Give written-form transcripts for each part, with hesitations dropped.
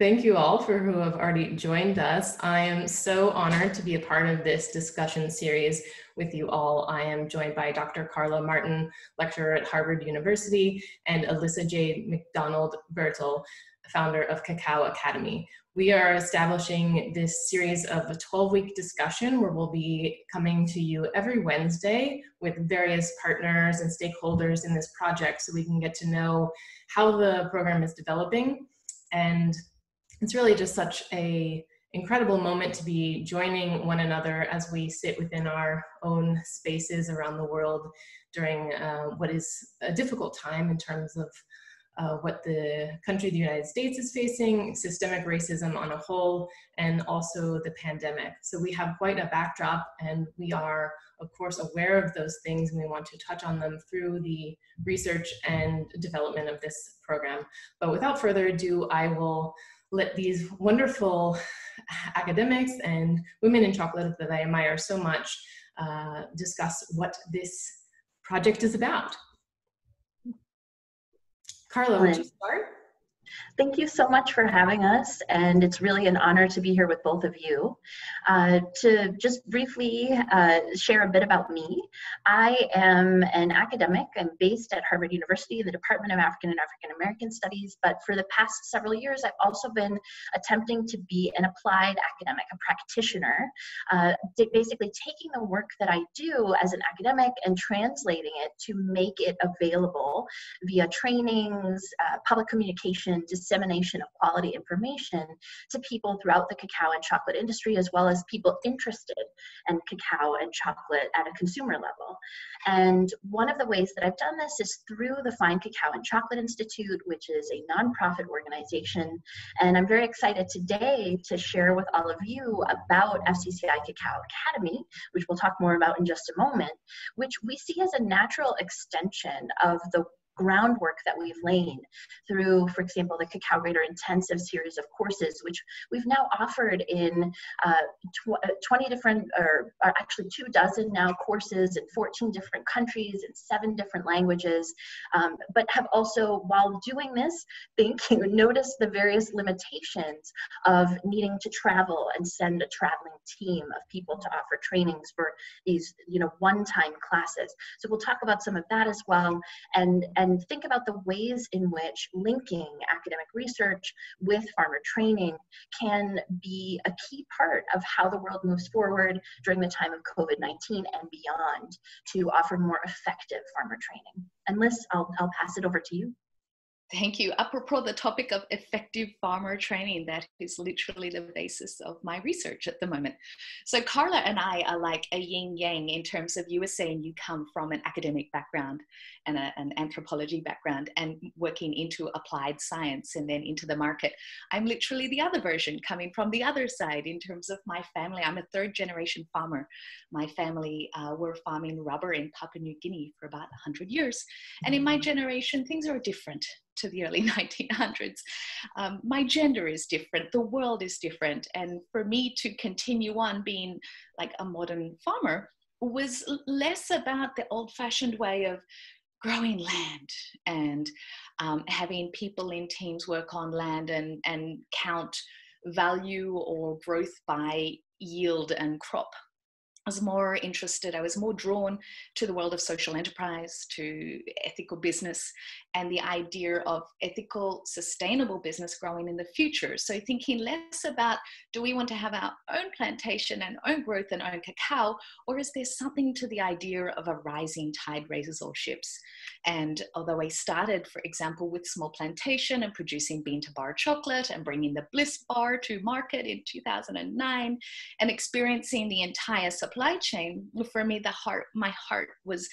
Thank you all for who have already joined us. I am so honored to be a part of this discussion series with you all. I am joined by Dr. Carla Martin, lecturer at Harvard University, and Alyssa J. McDonald-Bertel, founder of Cacao Academy. We are establishing this series of a 12-week discussion where we'll be coming to you every Wednesday with various partners and stakeholders in this project so we can get to know how the program is developing. And it's really just such an incredible moment to be joining one another as we sit within our own spaces around the world during what is a difficult time in terms of what the country, the United States, is facing, systemic racism on a whole, and also the pandemic. So we have quite a backdrop, and we are, of course, aware of those things, and we want to touch on them through the research and development of this program. But without further ado, I will let these wonderful academics and women in chocolate that I admire so much discuss what this project is about. Carla, would you start? Thank you so much for having us, and it's really an honor to be here with both of you. To just briefly share a bit about me, I am an academic. I'm based at Harvard University, the Department of African and African American Studies, but for the past several years, I've also been attempting to be an applied academic, a practitioner, basically taking the work that I do as an academic and translating it to make it available via trainings, public communication, dissemination of quality information to people throughout the cacao and chocolate industry, as well as people interested in cacao and chocolate at a consumer level. And one of the ways that I've done this is through the Fine Cacao and Chocolate Institute, which is a nonprofit organization. And I'm very excited today to share with all of you about FCCI Cacao Academy, which we'll talk more about in just a moment, which we see as a natural extension of the groundwork that we've laid through, for example, the Cacao Grader Intensive series of courses, which we've now offered in 20 different, or actually 24 now courses in 14 different countries in 7 different languages, but have also, while doing this, noticed the various limitations of needing to travel and send a traveling team of people to offer trainings for these, one-time classes. So we'll talk about some of that as well, and think about the ways in which linking academic research with farmer training can be a key part of how the world moves forward during the time of COVID-19 and beyond to offer more effective farmer training. And Liz, I'll pass it over to you. Thank you. Apropos the topic of effective farmer training, that is literally the basis of my research at the moment. So Carla and I are like a yin-yang in terms of, you were saying you come from an academic background and an anthropology background and working into applied science and then into the market. I'm literally the other version, coming from the other side in terms of my family. I'm a 3rd generation farmer. My family were farming rubber in Papua New Guinea for about 100 years. And in my generation, things are different to the early 1900s. My gender is different, the world is different. And for me to continue on being like a modern farmer was less about the old-fashioned way of growing land and having people in teams work on land and count value or growth by yield and crop. I was more interested, I was more drawn to the world of social enterprise, to ethical business, and the idea of ethical, sustainable business growing in the future. So thinking less about, do we want to have our own plantation and own growth and own cacao, or is there something to the idea of a rising tide raises all ships? And although I started, for example, with small plantation and producing bean-to-bar chocolate and bringing the Bliss Bar to market in 2009 and experiencing the entire supply chain, for me, my heart was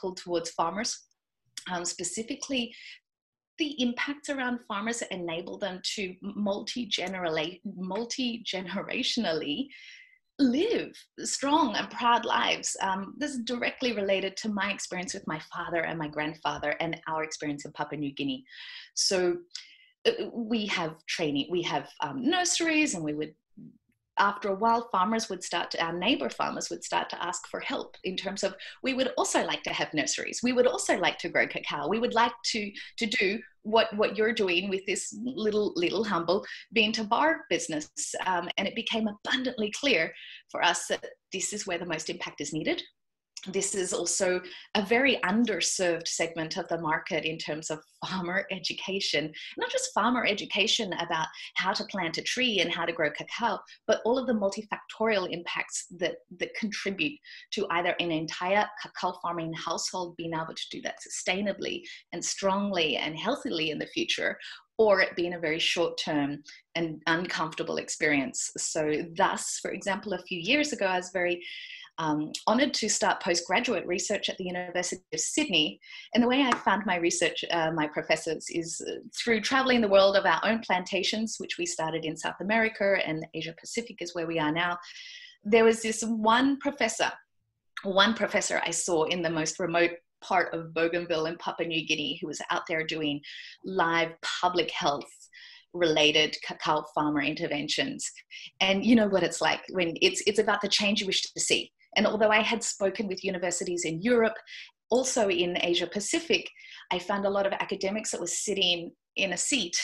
pulled towards farmers. Specifically, the impacts around farmers enable them to multi-generationally live strong and proud lives. This is directly related to my experience with my father and my grandfather and our experience in Papua New Guinea. So we have training, we have nurseries, and we would after a while, our neighbor farmers would start to ask for help in terms of, we would also like to have nurseries. We would also like to grow cacao. We would like to do what you're doing with this little humble bean to bar business. And it became abundantly clear for us that this is where the most impact is needed. This is also a very underserved segment of the market in terms of farmer education, not just farmer education about how to plant a tree and how to grow cacao, but all of the multifactorial impacts that contribute to either an entire cacao farming household being able to do that sustainably and strongly and healthily in the future, or it being a very short-term and uncomfortable experience. So thus, for example, a few years ago, I was very honored to start postgraduate research at the University of Sydney. And the way I found my research, my professors, is through traveling the world of our own plantations, which we started in South America, and Asia Pacific is where we are now. There was this one professor I saw in the most remote part of Bougainville in Papua New Guinea, who was out there doing live public health related cacao farmer interventions. And you know what it's like when it's about the change you wish to see. And although I had spoken with universities in Europe, also in Asia Pacific, I found a lot of academics that were sitting in a seat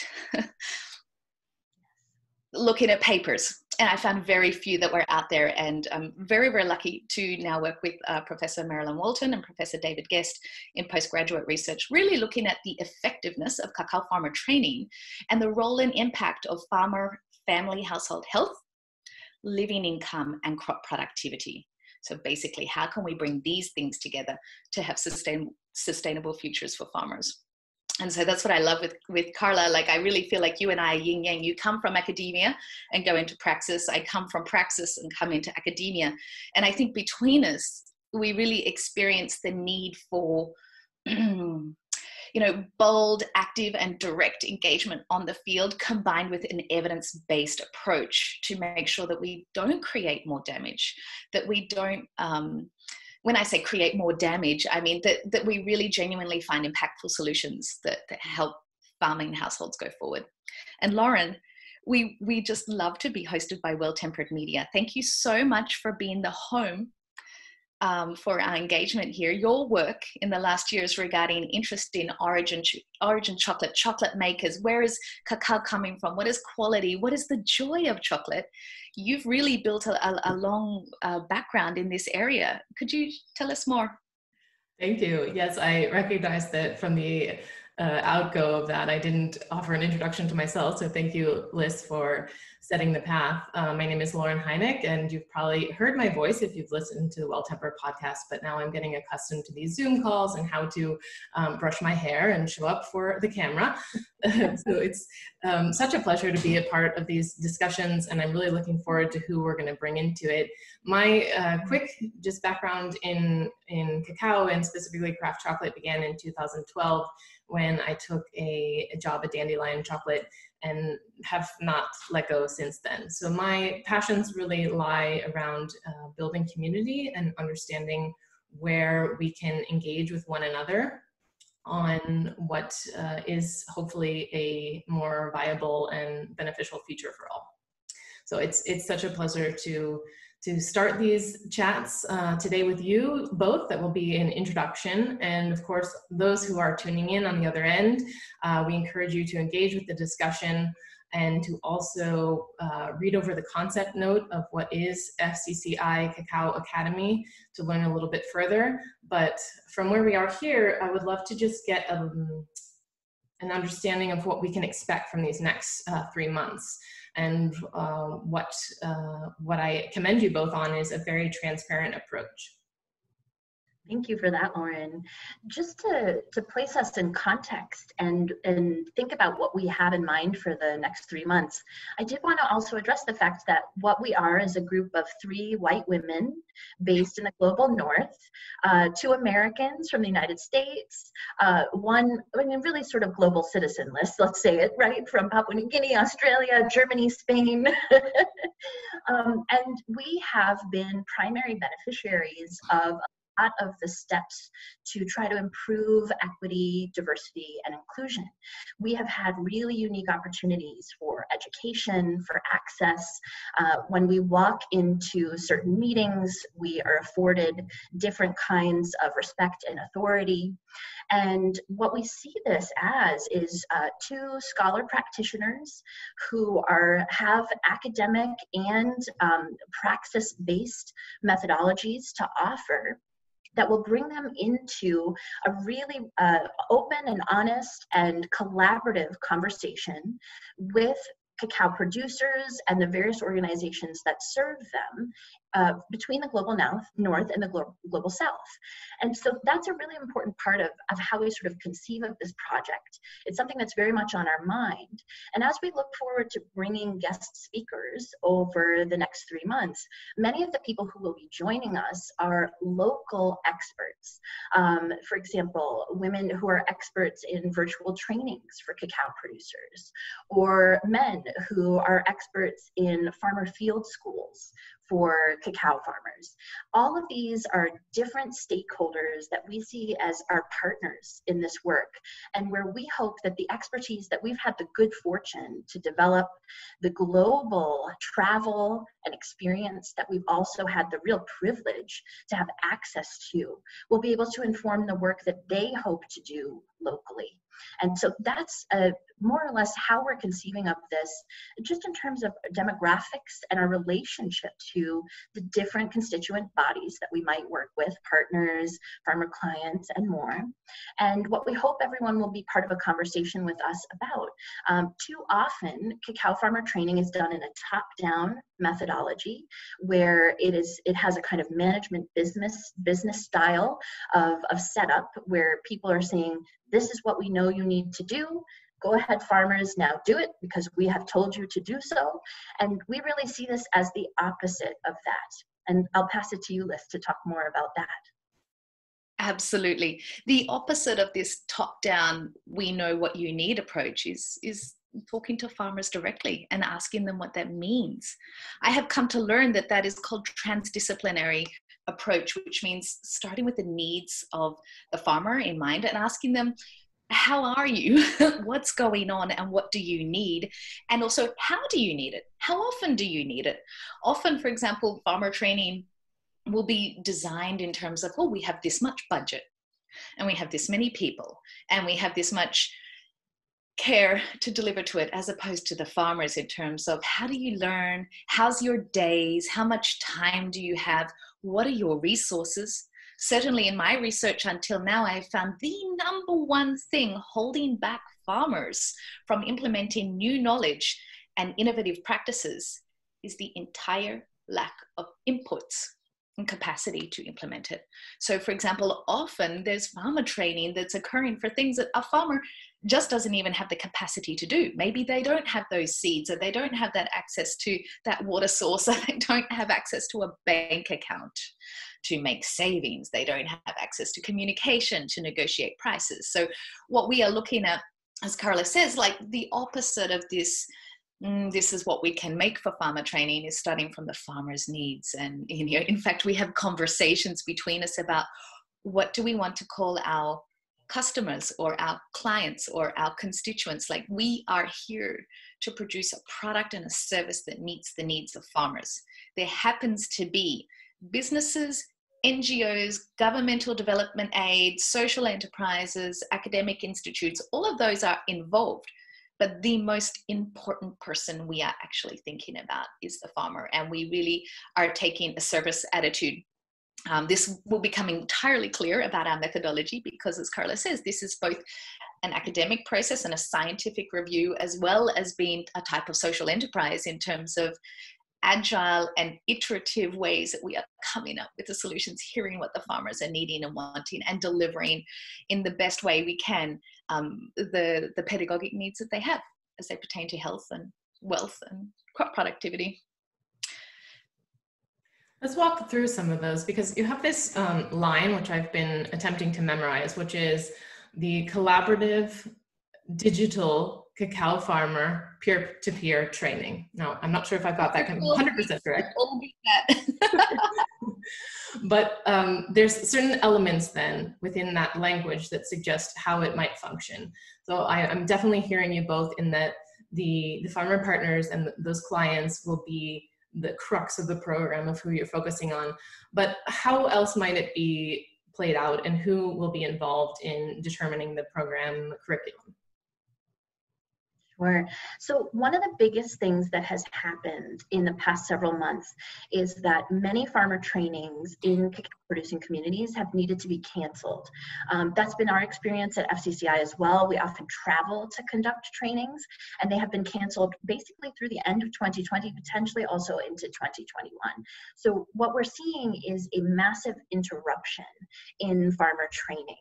looking at papers. And I found very few that were out there. And I'm very, very lucky to now work with Professor Marilyn Walton and Professor David Guest in postgraduate research, really looking at the effectiveness of cacao farmer training and the role and impact of farmer family household health, living income, and crop productivity. So basically, how can we bring these things together to have sustainable futures for farmers? And so that's what I love with Carla. Like, I really feel like you and I are yin yang. You come from academia and go into praxis. I come from praxis and come into academia. And I think between us, we really experience the need for, bold, active, and direct engagement on the field, combined with an evidence-based approach to make sure that we don't create more damage, that we don't, when I say create more damage, I mean that we really genuinely find impactful solutions that help farming households go forward. And Lauren, we just love to be hosted by Well-Tempered Media. Thank you so much for being the home for our engagement here. Your work in the last years regarding interest in origin chocolate makers, where is cacao coming from, what is quality, what is the joy of chocolate? You've really built a long background in this area. Could you tell us more? Thank you. Yes, I recognize that from the outgo of that, I didn't offer an introduction to myself. So thank you, Liz, for setting the path. My name is Lauren Hynek, and you've probably heard my voice if you've listened to the Well-Tempered podcast, but now I'm getting accustomed to these Zoom calls and how to brush my hair and show up for the camera. So it's such a pleasure to be a part of these discussions, and I'm really looking forward to who we're going to bring into it. My quick just background in cacao, and specifically craft chocolate, began in 2012 when I took a job at Dandelion Chocolate and have not let go since then. So my passions really lie around building community and understanding where we can engage with one another on what is hopefully a more viable and beneficial future for all. So it's such a pleasure to start these chats today with you both. That will be an introduction. And of course, those who are tuning in on the other end, we encourage you to engage with the discussion and to also read over the concept note of what is FCCI Cacao Academy to learn a little bit further. But from where we are here, I would love to just get an understanding of what we can expect from these next 3 months. And what I commend you both on is a very transparent approach. Thank you for that, Lauren. Just to place us in context and think about what we have in mind for the next 3 months, I did want to also address the fact that what we are is a group of 3 white women based in the global north, 2 Americans from the United States, one, I mean, really sort of global citizen list, let's say it, right, from Papua New Guinea, Australia, Germany, Spain. And we have been primary beneficiaries of lot of the steps to try to improve equity, diversity, and inclusion. We have had really unique opportunities for education, for access. When we walk into certain meetings, we are afforded different kinds of respect and authority. And what we see this as is two scholar practitioners who have academic and praxis-based methodologies to offer that will bring them into a really open and honest and collaborative conversation with cacao producers and the various organizations that serve them between the global north and the global south. And so that's a really important part of how we sort of conceive of this project. It's something that's very much on our mind. And as we look forward to bringing guest speakers over the next 3 months, many of the people who will be joining us are local experts. For example, women who are experts in virtual trainings for cacao producers, or men who are experts in farmer field schools for cacao farmers. All of these are different stakeholders that we see as our partners in this work, and where we hope that the expertise that we've had the good fortune to develop, the global travel and experience that we've also had the real privilege to have access to, will be able to inform the work that they hope to do locally. And so that's more or less how we're conceiving of this, just in terms of demographics and our relationship to the different constituent bodies that we might work with, partners, farmer clients, and more. And what we hope everyone will be part of a conversation with us about. Too often, cacao farmer training is done in a top-down methodology, where it has a kind of management business style of setup, where people are saying, this is what we know you need to do. Go ahead, farmers, now do it because we have told you to do so. And we really see this as the opposite of that. And I'll pass it to you, Liz, to talk more about that. Absolutely. The opposite of this top-down, we know what you need approach is talking to farmers directly and asking them what that means. I have come to learn that that is called transdisciplinary approach, which means starting with the needs of the farmer in mind and asking them, how are you? What's going on and what do you need? And also, how do you need it? How often do you need it? Often, for example, farmer training will be designed in terms of, oh, we have this much budget and we have this many people and we have this much care to deliver to it, as opposed to the farmers in terms of how do you learn? How's your days? How much time do you have? What are your resources? Certainly in my research until now, I have found the number one thing holding back farmers from implementing new knowledge and innovative practices is the entire lack of inputs and capacity to implement it. So for example, often there's farmer training that's occurring for things that a farmer just doesn't even have the capacity to do. Maybe they don't have those seeds, or they don't have that access to that water source, or they don't have access to a bank account to make savings. They don't have access to communication to negotiate prices. So what we are looking at, as Carla says, like the opposite of this, this is what we can make for farmer training, is starting from the farmer's needs. And in fact, we have conversations between us about what do we want to call our customers or our clients or our constituents. Like, we are here to produce a product and a service that meets the needs of farmers. There happens to be businesses, NGOs, governmental development aid, social enterprises, academic institutes, all of those are involved. But the most important person we are actually thinking about is the farmer. And we really are taking a service attitude. This will become entirely clear about our methodology because, as Carla says, this is both an academic process and a scientific review, as well as being a type of social enterprise in terms of agile and iterative ways that we are coming up with the solutions, hearing what the farmers are needing and wanting, and delivering in the best way we can the pedagogic needs that they have as they pertain to health and wealth and crop productivity. Let's walk through some of those, because you have this line, which I've been attempting to memorize, which is the collaborative digital cacao farmer peer-to-peer training. Now, I'm not sure if I got that 100% correct. But there's certain elements then within that language that suggest how it might function. So I'm definitely hearing you both in that the farmer partners and those clients will be the crux of the program of who you're focusing on. But how else might it be played out, and who will be involved in determining the program curriculum? Sure. So one of the biggest things that has happened in the past several months is that many farmer trainings in cacao producing communities have needed to be canceled. That's been our experience at FCCI as well. We often travel to conduct trainings, and they have been canceled basically through the end of 2020, potentially also into 2021. So what we're seeing is a massive interruption in farmer training.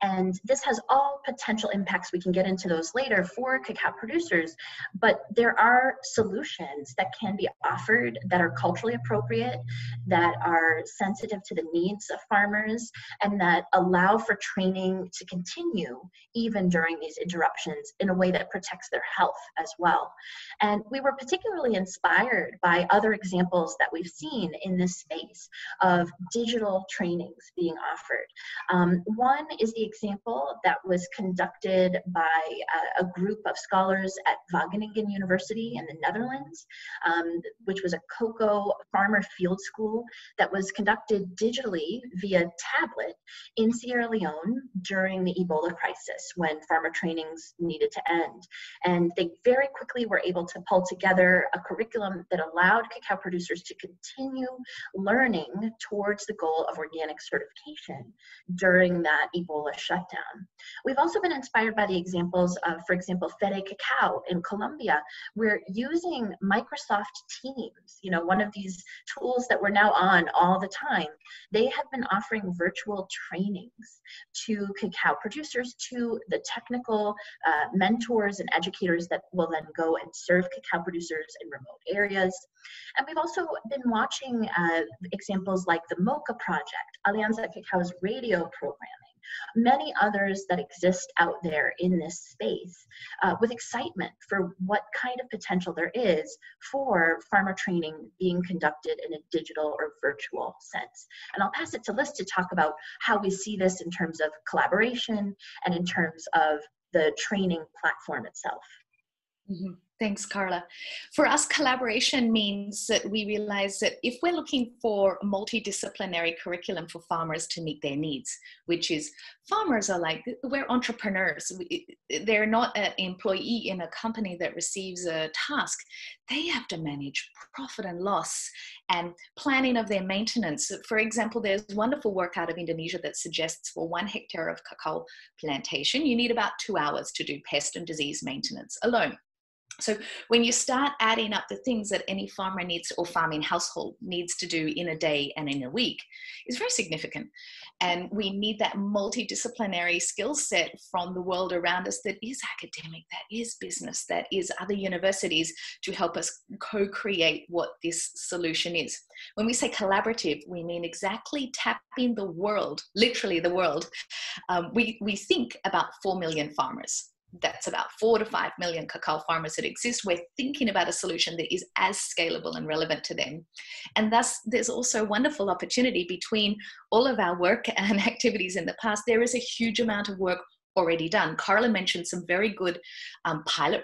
And this has all potential impacts. We can get into those later for cacao producers, but there are solutions that can be offered that are culturally appropriate, that are sensitive to the needs of farmers, and that allow for training to continue even during these interruptions in a way that protects their health as well. And we were particularly inspired by other examples that we've seen in this space of digital trainings being offered. One is the example that was conducted by a group of scholars at Wageningen University in the Netherlands, which was a cocoa farmer field school that was conducted digitally via tablet in Sierra Leone during the Ebola crisis when farmer trainings needed to end. And they very quickly were able to pull together a curriculum that allowed cacao producers to continue learning towards the goal of organic certification during that Ebola shutdown. We've also been inspired by the examples of, for example, Serie Cacao in Colombia. We're using Microsoft Teams, one of these tools that we're now on all the time. They have been offering virtual trainings to cacao producers, to the technical mentors and educators that will then go and serve cacao producers in remote areas. And we've also been watching examples like the MOCA project, Alianza Cacao's radio programming, many others that exist out there in this space with excitement for what kind of potential there is for farmer training being conducted in a digital or virtual sense. And I'll pass it to Liz to talk about how we see this in terms of collaboration and in terms of the training platform itself. Mm-hmm. Thanks, Carla. For us, collaboration means that we realize that if we're looking for a multidisciplinary curriculum for farmers to meet their needs, which is farmers are like, we're entrepreneurs. They're not an employee in a company that receives a task. They have to manage profit and loss and planning of their maintenance. For example, there's wonderful work out of Indonesia that suggests for 1 hectare of cacao plantation, you need about 2 hours to do pest and disease maintenance alone. So when you start adding up the things that any farmer needs or farming household needs to do in a day and in a week, it's very significant. And we need that multidisciplinary skill set from the world around us that is academic, that is business, that is other universities to help us co-create what this solution is. When we say collaborative, we mean exactly tapping the world, literally the world. We think about 4 million farmers. That's about 4 to 5 million cacao farmers that exist. We're thinking about a solution that is as scalable and relevant to them. And thus, there's also a wonderful opportunity between all of our work and activities in the past. There is a huge amount of work already done. Carla mentioned some very good pilot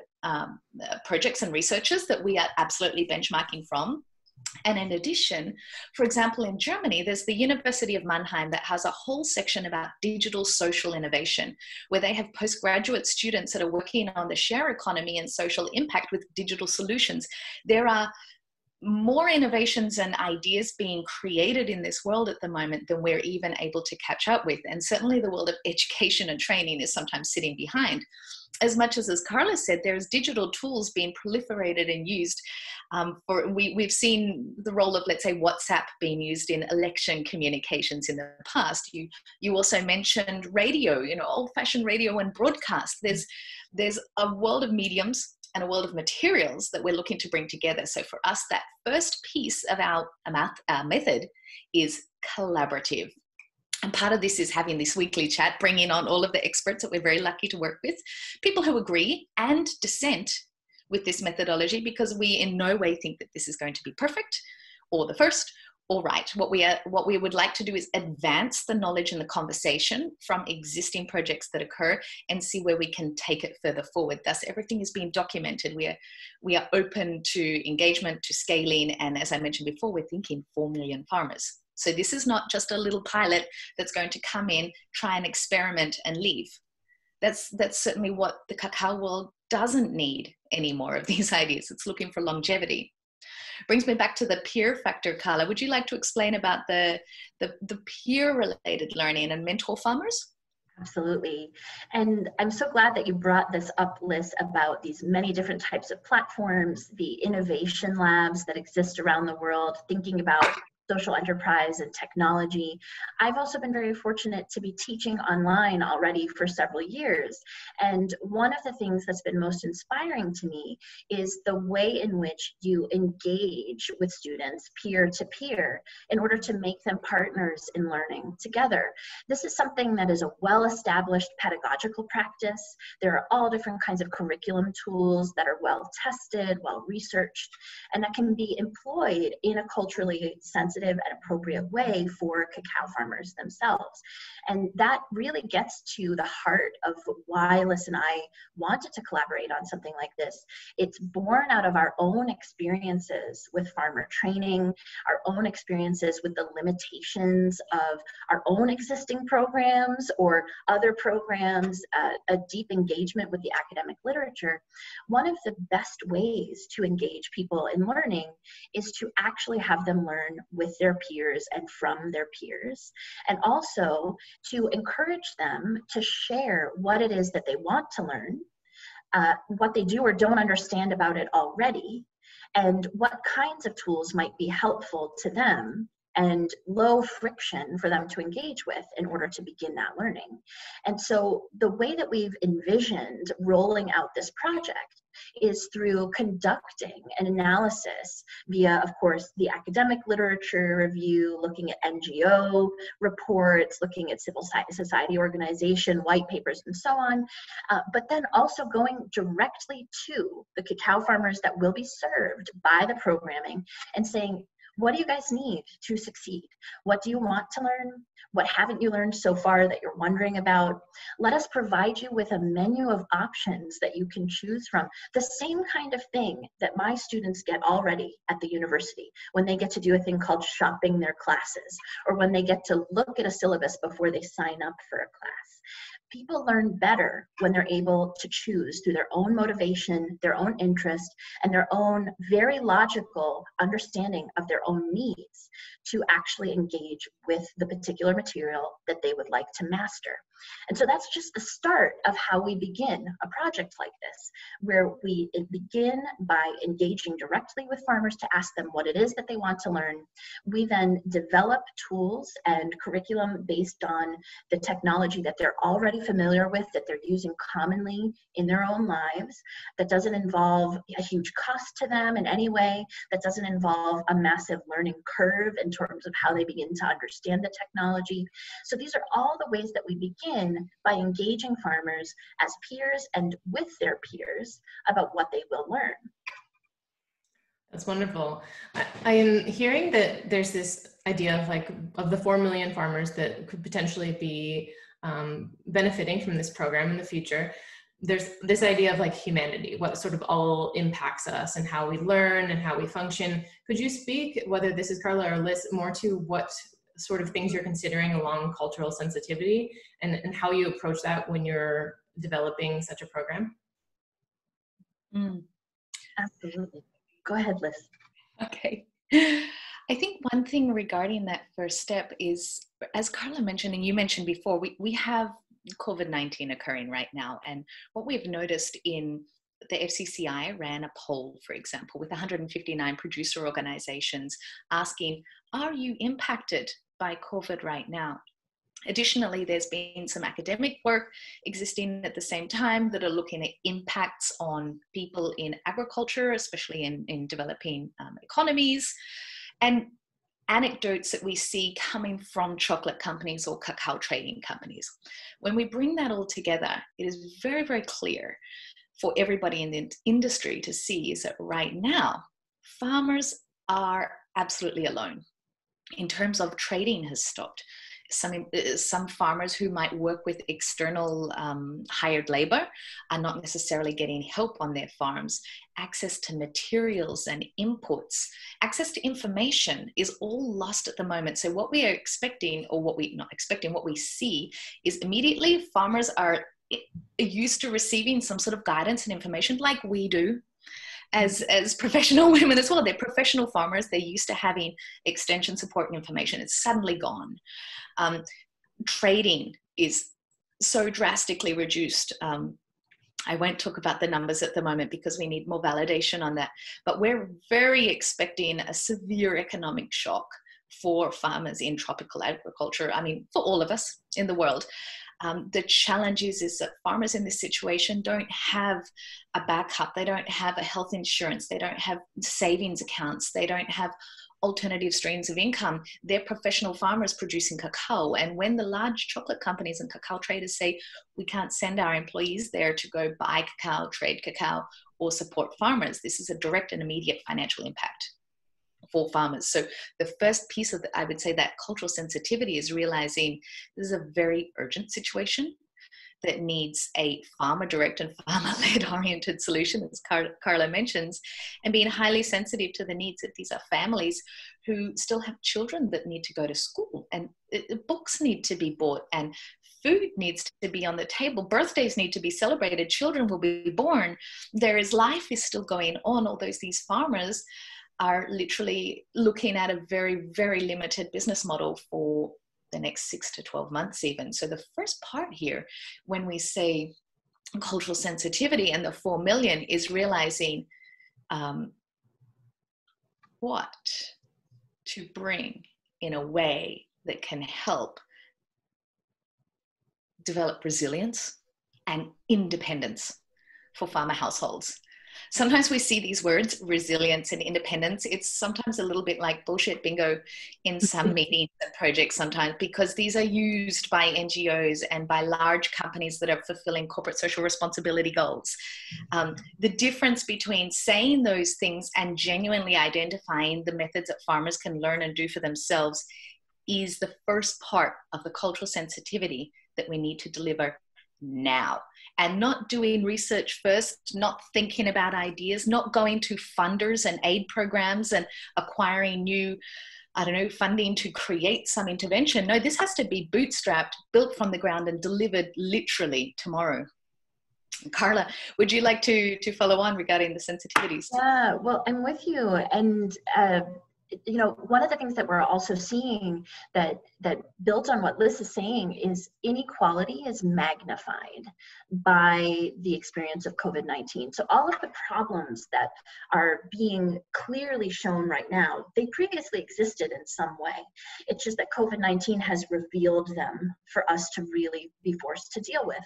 projects and researchers that we are absolutely benchmarking from. And in addition, for example, in Germany, there's the University of Mannheim that has a whole section about digital social innovation, where they have postgraduate students that are working on the share economy and social impact with digital solutions. There are more innovations and ideas being created in this world at the moment than we're even able to catch up with. And certainly the world of education and training is sometimes sitting behind. As much as Carla said, there's digital tools being proliferated and used. We've seen the role of, let's say, WhatsApp being used in election communications in the past. You also mentioned radio, old-fashioned radio and broadcast. There's a world of mediums and a world of materials that we're looking to bring together. So for us, that first piece of our method is collaborative. And part of this is having this weekly chat, bringing on all of the experts that we're very lucky to work with, people who agree and dissent with this methodology, because we in no way think that this is going to be perfect or the first all right, what we would like to do is advance the knowledge and the conversation from existing projects that occur and see where we can take it further forward. Thus, everything is being documented. We are open to engagement, to scaling, and as I mentioned before, we're thinking 4 million farmers. So this is not just a little pilot that's going to come in, try and experiment and leave. That's certainly what the cacao world doesn't need anymore of these ideas. It's looking for longevity. Brings me back to the peer factor. Carla, would you like to explain about the peer-related learning and mentor farmers? Absolutely. And I'm so glad that you brought this up, Liz, about these many different types of platforms, the innovation labs that exist around the world, thinking about social enterprise and technology. I've also been very fortunate to be teaching online already for several years. And one of the things that's been most inspiring to me is the way in which you engage with students peer to peer in order to make them partners in learning together. This is something that is a well-established pedagogical practice. There are all different kinds of curriculum tools that are well tested, well researched, and that can be employed in a culturally sensitive and appropriate way for cacao farmers themselves. And that really gets to the heart of why Liz and I wanted to collaborate on something like this. It's born out of our own experiences with farmer training, our own experiences with the limitations of our own existing programs or other programs, a deep engagement with the academic literature. One of the best ways to engage people in learning is to actually have them learn with their peers and from their peers, and also to encourage them to share what it is that they want to learn, what they do or don't understand about it already, and what kinds of tools might be helpful to them and low friction for them to engage with in order to begin that learning. And so the way that we've envisioned rolling out this project is through conducting an analysis via, of course, the academic literature review, looking at NGO reports, looking at civil society organization, white papers, and so on, but then also going directly to the cacao farmers that will be served by the programming and saying, what do you guys need to succeed? What do you want to learn? What haven't you learned so far that you're wondering about? Let us provide you with a menu of options that you can choose from. The same kind of thing that my students get already at the university when they get to do a thing called shopping their classes, or when they get to look at a syllabus before they sign up for a class. People learn better when they're able to choose through their own motivation, their own interest, and their own very logical understanding of their own needs to actually engage with the particular material that they would like to master. And so that's just the start of how we begin a project like this, where we begin by engaging directly with farmers to ask them what it is that they want to learn. We then develop tools and curriculum based on the technology that they're already familiar with, that they're using commonly in their own lives, that doesn't involve a huge cost to them in any way, that doesn't involve a massive learning curve in terms of how they begin to understand the technology. So these are all the ways that we begin by engaging farmers as peers and with their peers about what they will learn. That's wonderful. I am hearing that there's this idea of the 4 million farmers that could potentially be benefiting from this program in the future. There's this idea of humanity, what sort of all impacts us and how we learn and how we function. Could you speak, whether this is Carla or Liz, more to what sort of things you're considering along cultural sensitivity and how you approach that when you're developing such a program? Absolutely. Go ahead, Liz. Okay. I think one thing regarding that first step is, as Carla mentioned and you mentioned before, we have COVID-19 occurring right now. And what we've noticed in the FCCI ran a poll, for example, with 159 producer organizations asking, are you impacted by COVID right now? Additionally, there's been some academic work existing at the same time that are looking at impacts on people in agriculture, especially in developing economies, and anecdotes that we see coming from chocolate companies or cacao trading companies. When we bring that all together, it is very, very clear for everybody in the industry to see is that right now, farmers are absolutely alone. in terms of trading has stopped. Some farmers who might work with external hired labor are not necessarily getting help on their farms. Access to materials and inputs, access to information is all lost at the moment. So what we are expecting, or what we not expecting, what we see is immediately farmers are used to receiving some sort of guidance and information like we do as professional women as well. They're professional farmers. They're used to having extension support and information. It's suddenly gone. Trading is so drastically reduced. I won't talk about the numbers at the moment because we need more validation on that, but we're very expecting a severe economic shock for farmers in tropical agriculture. I mean, for all of us in the world. The challenge is that farmers in this situation don't have a backup. They don't have a health insurance. They don't have savings accounts. They don't have alternative streams of income. They're professional farmers producing cacao. And when the large chocolate companies and cacao traders say, we can't send our employees there to go buy cacao, trade cacao, or support farmers, this is a direct and immediate financial impact for farmers. So the first piece of I would say that cultural sensitivity is realizing this is a very urgent situation that needs a farmer-direct and farmer-led oriented solution, as Carla mentions, and being highly sensitive to the needs that these are families who still have children that need to go to school, and books need to be bought, and food needs to be on the table, birthdays need to be celebrated, children will be born, life is still going on, although these farmers are literally looking at a very, very limited business model for the next 6 to 12 months even. So the first part here, when we say cultural sensitivity and the 4 million, is realizing what to bring in a way that can help develop resilience and independence for farmer households. Sometimes we see these words, resilience and independence. It's sometimes a little bit like bullshit bingo in some meetings and projects sometimes, because these are used by NGOs and by large companies that are fulfilling corporate social responsibility goals. The difference between saying those things and genuinely identifying the methods that farmers can learn and do for themselves is the first part of the cultural sensitivity that we need to deliver now. And not doing research first, not thinking about ideas, not going to funders and aid programs and acquiring new, funding to create some intervention. No, this has to be bootstrapped, built from the ground and delivered literally tomorrow. Carla, would you like to follow on regarding the sensitivities? Yeah, well, I'm with you. And one of the things that we're also seeing that built on what Liz is saying is inequality is magnified by the experience of COVID-19. So all of the problems that are being clearly shown right now, they previously existed in some way. It's just that COVID-19 has revealed them for us to really be forced to deal with.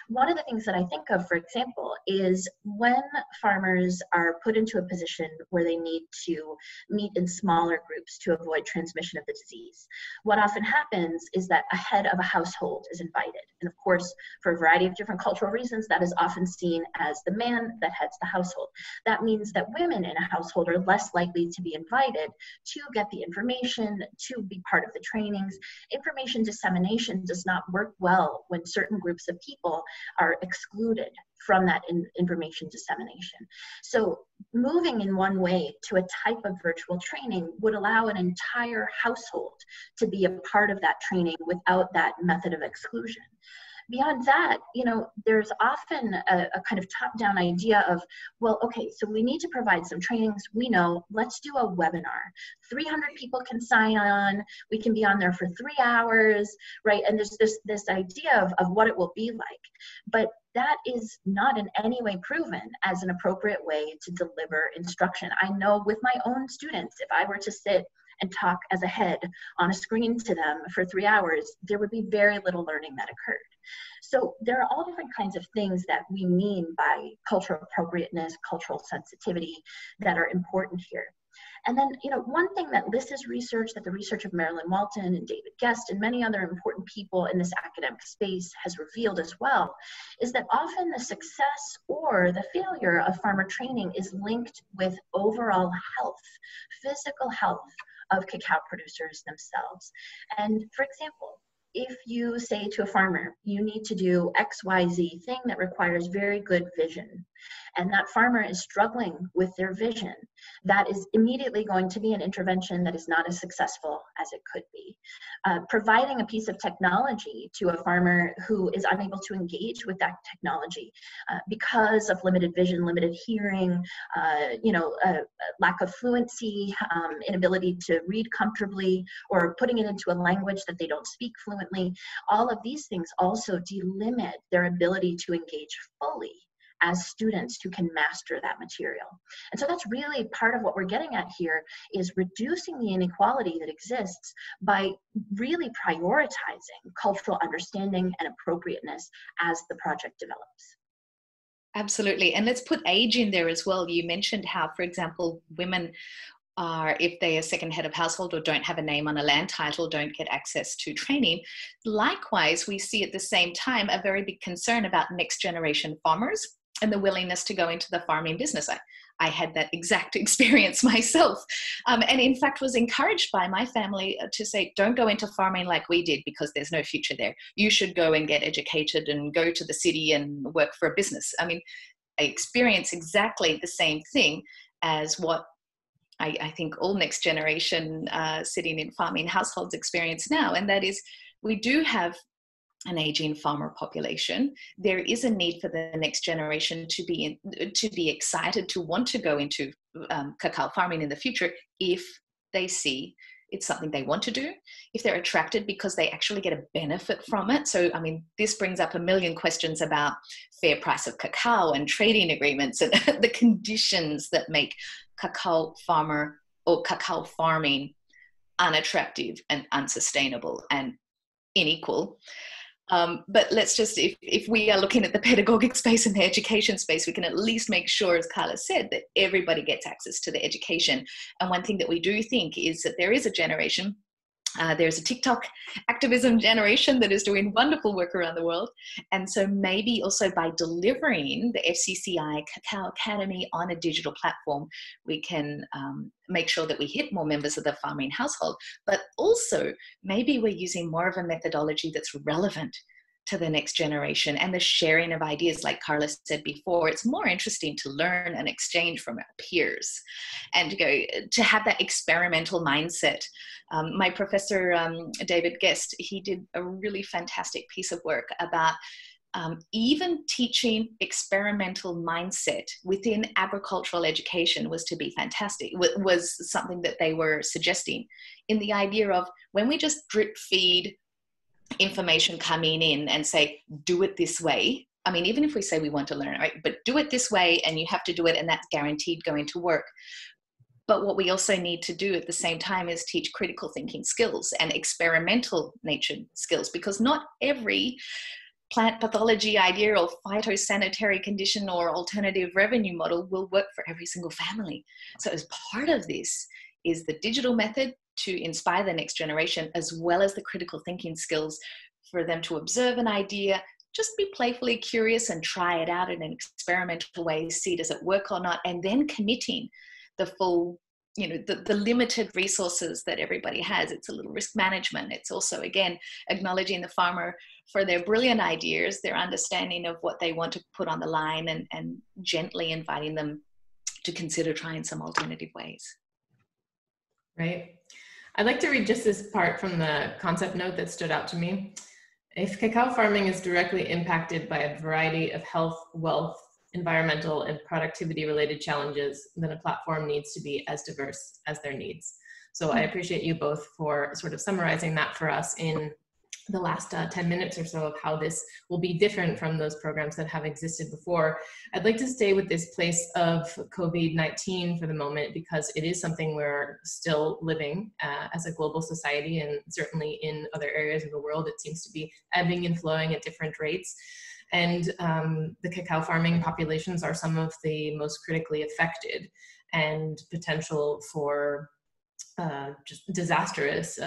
One of the things that I think of, for example, is when farmers are put into a position where they need to meet in smaller groups to avoid transmission of the disease. What often happens is that a head of a household is invited. And of course, for a variety of different cultural reasons, that is often seen as the man that heads the household. That means that women in a household are less likely to be invited to get the information, to be part of the trainings. Information dissemination does not work well when certain groups of people are excluded from that information dissemination. So moving in one way to a type of virtual training would allow an entire household to be a part of that training without that method of exclusion. Beyond that, there's often a kind of top-down idea of, well, okay, so we need to provide some trainings. We know, let's do a webinar. 300 people can sign on. We can be on there for 3 hours, right? And there's this idea of what it will be like. But that is not in any way proven as an appropriate way to deliver instruction. I know with my own students, if I were to sit and talk as a head on a screen to them for 3 hours, there would be very little learning that occurred. So there are all different kinds of things that we mean by cultural appropriateness, cultural sensitivity that are important here. And then, one thing that Liz's research, that the research of Marilyn Walton and David Guest and many other important people in this academic space has revealed as well, is that often the success or the failure of farmer training is linked with overall health, physical health of cacao producers themselves. And for example, if you say to a farmer, you need to do XYZ thing that requires very good vision, and that farmer is struggling with their vision, that is immediately going to be an intervention that is not as successful as it could be. Providing a piece of technology to a farmer who is unable to engage with that technology because of limited vision, limited hearing, lack of fluency, inability to read comfortably, or putting it into a language that they don't speak fluently, all of these things also delimit their ability to engage fully as students who can master that material. And so that's really part of what we're getting at here, is reducing the inequality that exists by really prioritizing cultural understanding and appropriateness as the project develops. Absolutely. And let's put age in there as well. You mentioned how, for example, women are, if they are second head of household or don't have a name on a land title, don't get access to training. Likewise, we see at the same time a very big concern about next generation farmers and the willingness to go into the farming business. I had that exact experience myself, and in fact was encouraged by my family to say, don't go into farming like we did because there's no future there. You should go and get educated and go to the city and work for a business. I mean, I experienced exactly the same thing as what I think all next generation sitting in farming households experience now, and that is we do have an aging farmer population. There is a need for the next generation to be excited to want to go into cacao farming in the future if they see it's something they want to do, if they're attracted because they actually get a benefit from it. So, I mean, this brings up a million questions about fair price of cacao and trading agreements and the conditions that make cacao farmer or cacao farming unattractive and unsustainable and unequal. But let's just, if we are looking at the pedagogic space and the education space, we can at least make sure, as Carla said, that everybody gets access to the education. And one thing that we do think is that there is a generation, there's a TikTok activism generation that is doing wonderful work around the world. And so maybe also by delivering the FCCI Cacao Academy on a digital platform, we can make sure that we hit more members of the farming household, but also maybe we're using more of a methodology that's relevant to the next generation and the sharing of ideas. Like Carla said before, it's more interesting to learn and exchange from our peers and to have that experimental mindset. My professor, David Guest, he did a really fantastic piece of work about even teaching experimental mindset within agricultural education was to be fantastic, was something that they were suggesting, in the idea of when we just drip feed information coming in and say, do it this way. I mean, even if we say we want to learn, right, but do it this way and you have to do it and that's guaranteed going to work. But what we also need to do at the same time is teach critical thinking skills and experimental nature skills, because not every plant pathology idea or phytosanitary condition or alternative revenue model will work for every single family. So as part of this is the digital method to inspire the next generation, as well as the critical thinking skills for them to observe an idea, just be playfully curious and try it out in an experimental way, see does it work or not, and then committing the full, the limited resources that everybody has. It's a little risk management. It's also, again, acknowledging the farmer for their brilliant ideas, their understanding of what they want to put on the line, and gently inviting them to consider trying some alternative ways. Right. I'd like to read just this part from the concept note that stood out to me. If cacao farming is directly impacted by a variety of health, wealth, environmental, and productivity related challenges, then a platform needs to be as diverse as their needs. So I appreciate you both for sort of summarizing that for us in the last 10 minutes or so of how this will be different from those programs that have existed before. I'd like to stay with this place of COVID-19 for the moment, because it is something we're still living as a global society, and certainly in other areas of the world, it seems to be ebbing and flowing at different rates. And the cacao farming populations are some of the most critically affected. and potential for just disastrous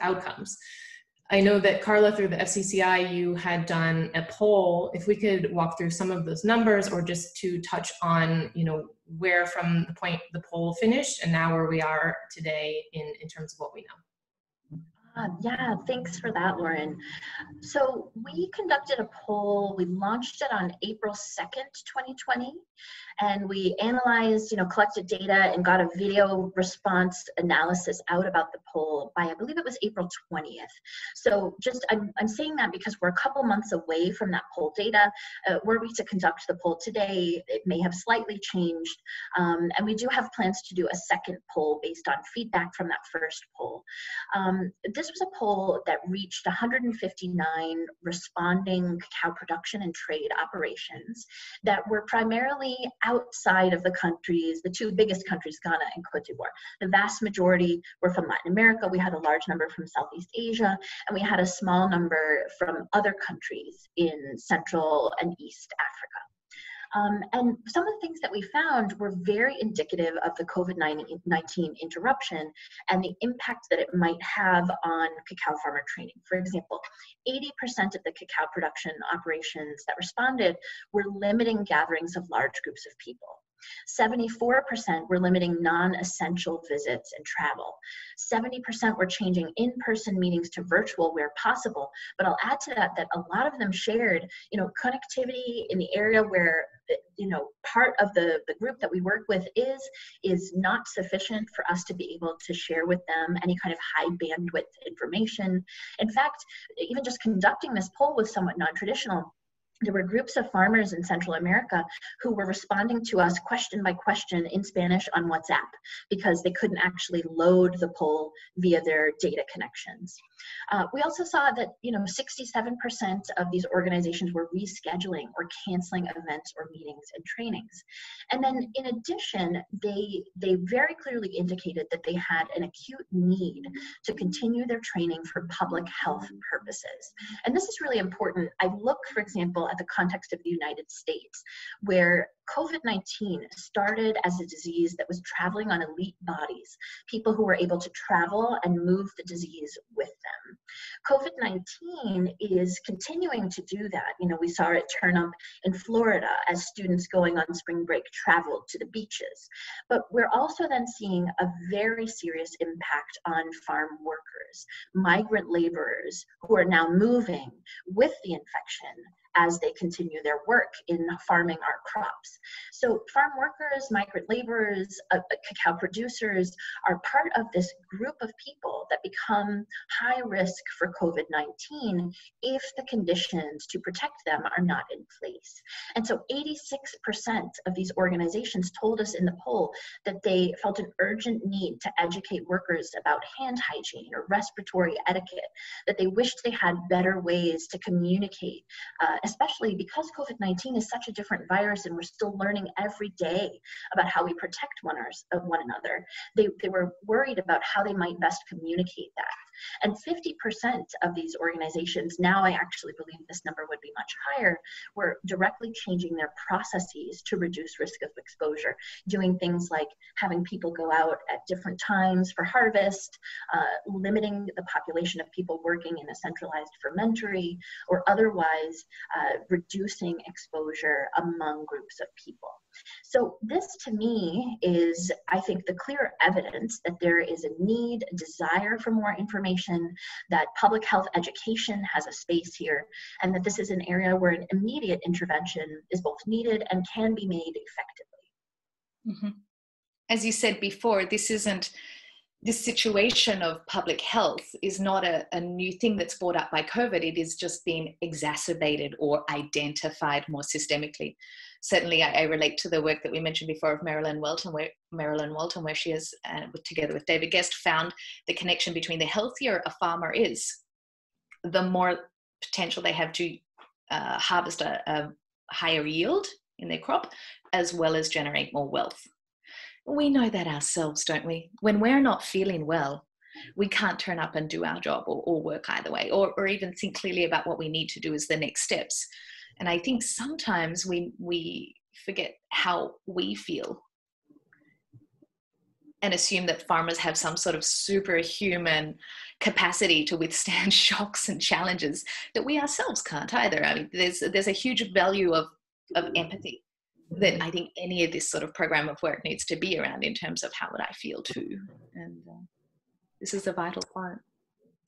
outcomes. I know that Carla, through the FCCI, you had done a poll. If we could walk through some of those numbers, or just to touch on, where from the point the poll finished and now where we are today in terms of what we know. Yeah, thanks for that, Lauren. So we conducted a poll. We launched it on April 2nd, 2020, and we analyzed, collected data and got a video response analysis out about the poll by, I believe it was April 20th. So I'm saying that because we're a couple months away from that poll data. Were we to conduct the poll today, it may have slightly changed. And we do have plans to do a second poll based on feedback from that first poll. This was a poll that reached 159 responding cacao production and trade operations that were primarily outside of the countries, the two biggest countries, Ghana and Cote d'Ivoire. The vast majority were from Latin America. We had a large number from Southeast Asia, and we had a small number from other countries in Central and East Africa. And some of the things that we found were very indicative of the COVID-19 interruption and the impact that it might have on cacao farmer training. For example, 80% of the cacao production operations that responded were limiting gatherings of large groups of people. 74% were limiting non-essential visits and travel. 70% were changing in-person meetings to virtual where possible. But I'll add to that a lot of them shared, connectivity in the area where, part of the group that we work with is not sufficient for us to be able to share with them any kind of high bandwidth information. In fact, even just conducting this poll was somewhat non-traditional. There were groups of farmers in Central America who were responding to us question by question in Spanish on WhatsApp because they couldn't actually load the poll via their data connections. We also saw that 67% of these organizations were rescheduling or canceling events or meetings and trainings. And then in addition, they very clearly indicated that they had an acute need to continue their training for public health purposes. And this is really important. I look, for example, at the context of the United States, where COVID-19 started as a disease that was traveling on elite bodies, people who were able to travel and move the disease with them. COVID-19 is continuing to do that. We saw it turn up in Florida as students going on spring break traveled to the beaches. But we're also then seeing a very serious impact on farm workers, migrant laborers who are now moving with the infection as they continue their work in farming our crops. So farm workers, migrant laborers, cacao producers are part of this group of people that become high risk for COVID-19 if the conditions to protect them are not in place. And so 86% of these organizations told us in the poll that they felt an urgent need to educate workers about hand hygiene or respiratory etiquette, that they wished they had better ways to communicate, especially because COVID-19 is such a different virus and we're still learning every day about how we protect one another. They were worried about how they might best communicate that. And 50% of these organizations, now I actually believe this number would be much higher, were directly changing their processes to reduce risk of exposure, doing things like having people go out at different times for harvest, limiting the population of people working in a centralized fermentory, or otherwise reducing exposure among groups of people. So this to me is, I think, the clear evidence that there is a need, a desire for more information, that public health education has a space here, and that this is an area where an immediate intervention is both needed and can be made effectively. Mm-hmm. As you said before, this situation of public health is not a new thing that's brought up by COVID. It is just being exacerbated or identified more systemically. Certainly, I relate to the work that we mentioned before of Marilyn Walton, where she has, together with David Guest, found the connection between the healthier a farmer is, the more potential they have to harvest a higher yield in their crop, as well as generate more wealth. We know that ourselves, don't we? When we're not feeling well, we can't turn up and do our job or work either way, or even think clearly about what we need to do as the next steps. And I think sometimes we forget how we feel. and assume that farmers have some sort of superhuman capacity to withstand shocks and challenges that we ourselves can't either. I mean, there's a huge value of empathy that I think any of this sort of program of work needs to be around, in terms of how would I feel too. And this is a vital part.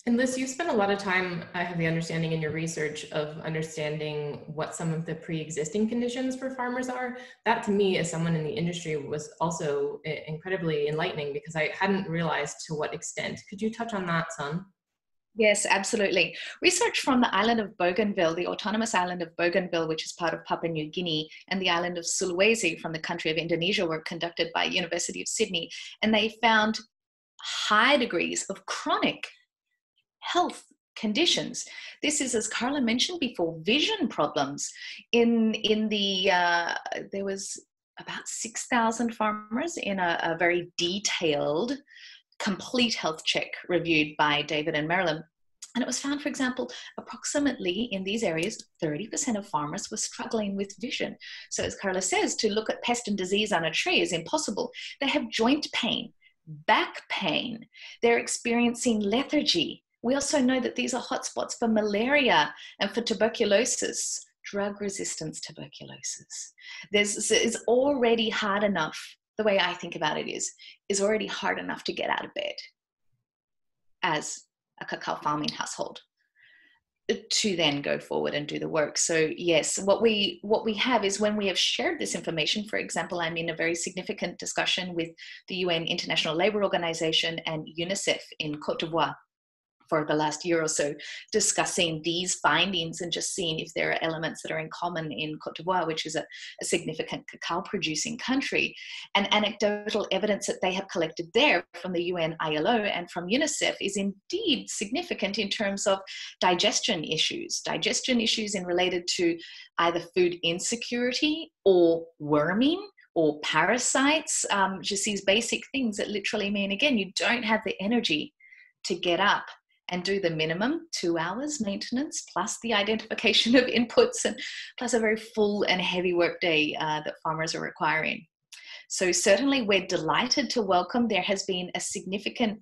And Liz, you've spent a lot of time, I have the understanding, in your research of understanding what some of the pre-existing conditions for farmers are. That, to me, as someone in the industry, was also incredibly enlightening, because I hadn't realized to what extent. Could you touch on that some? Yes, absolutely. Research from the island of Bougainville, the autonomous island of Bougainville, which is part of Papua New Guinea, and the island of Sulawesi from the country of Indonesia, were conducted by University of Sydney, and they found high degrees of chronic health conditions. This is, as Carla mentioned before, vision problems. There was about 6,000 farmers in a very detailed, complete health check reviewed by David and Marilyn. And it was found, for example, approximately in these areas, 30% of farmers were struggling with vision. So as Carla says, to look at pest and disease on a tree is impossible. They have joint pain, back pain. They're experiencing lethargy. We also know that these are hotspots for malaria and for tuberculosis, drug-resistant tuberculosis. It's already hard enough. The way I think about it is already hard enough to get out of bed as a cacao farming household, to then go forward and do the work. So yes, what we have is, when we have shared this information, for example, I'm in a very significant discussion with the UN International Labour Organization and UNICEF in Côte d'Ivoire for the last year or so, discussing these findings and just seeing if there are elements that are in common in Côte d'Ivoire, which is a significant cacao producing country, and anecdotal evidence that they have collected there from the UN ILO and from UNICEF is indeed significant in terms of digestion issues in related to either food insecurity or worming or parasites, just these basic things that literally mean, again, you don't have the energy to get up and do the minimum 2 hours maintenance, plus the identification of inputs, and plus a very full and heavy workday that farmers are requiring. So certainly we're delighted to welcome, there has been a significant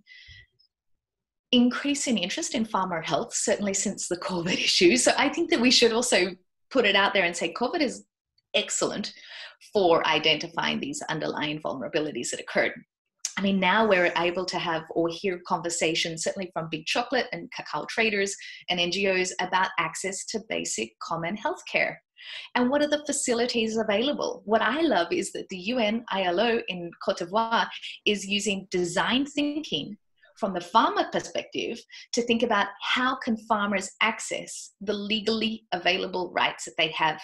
increase in interest in farmer health, certainly since the COVID issue. So I think that we should also put it out there and say COVID is excellent for identifying these underlying vulnerabilities that occurred. I mean, now we're able to have or hear conversations, certainly from big chocolate and cacao traders and NGOs, about access to basic common healthcare. And what are the facilities available? What I love is that the UN ILO in Côte d'Ivoire is using design thinking from the farmer perspective to think about how can farmers access the legally available rights that they have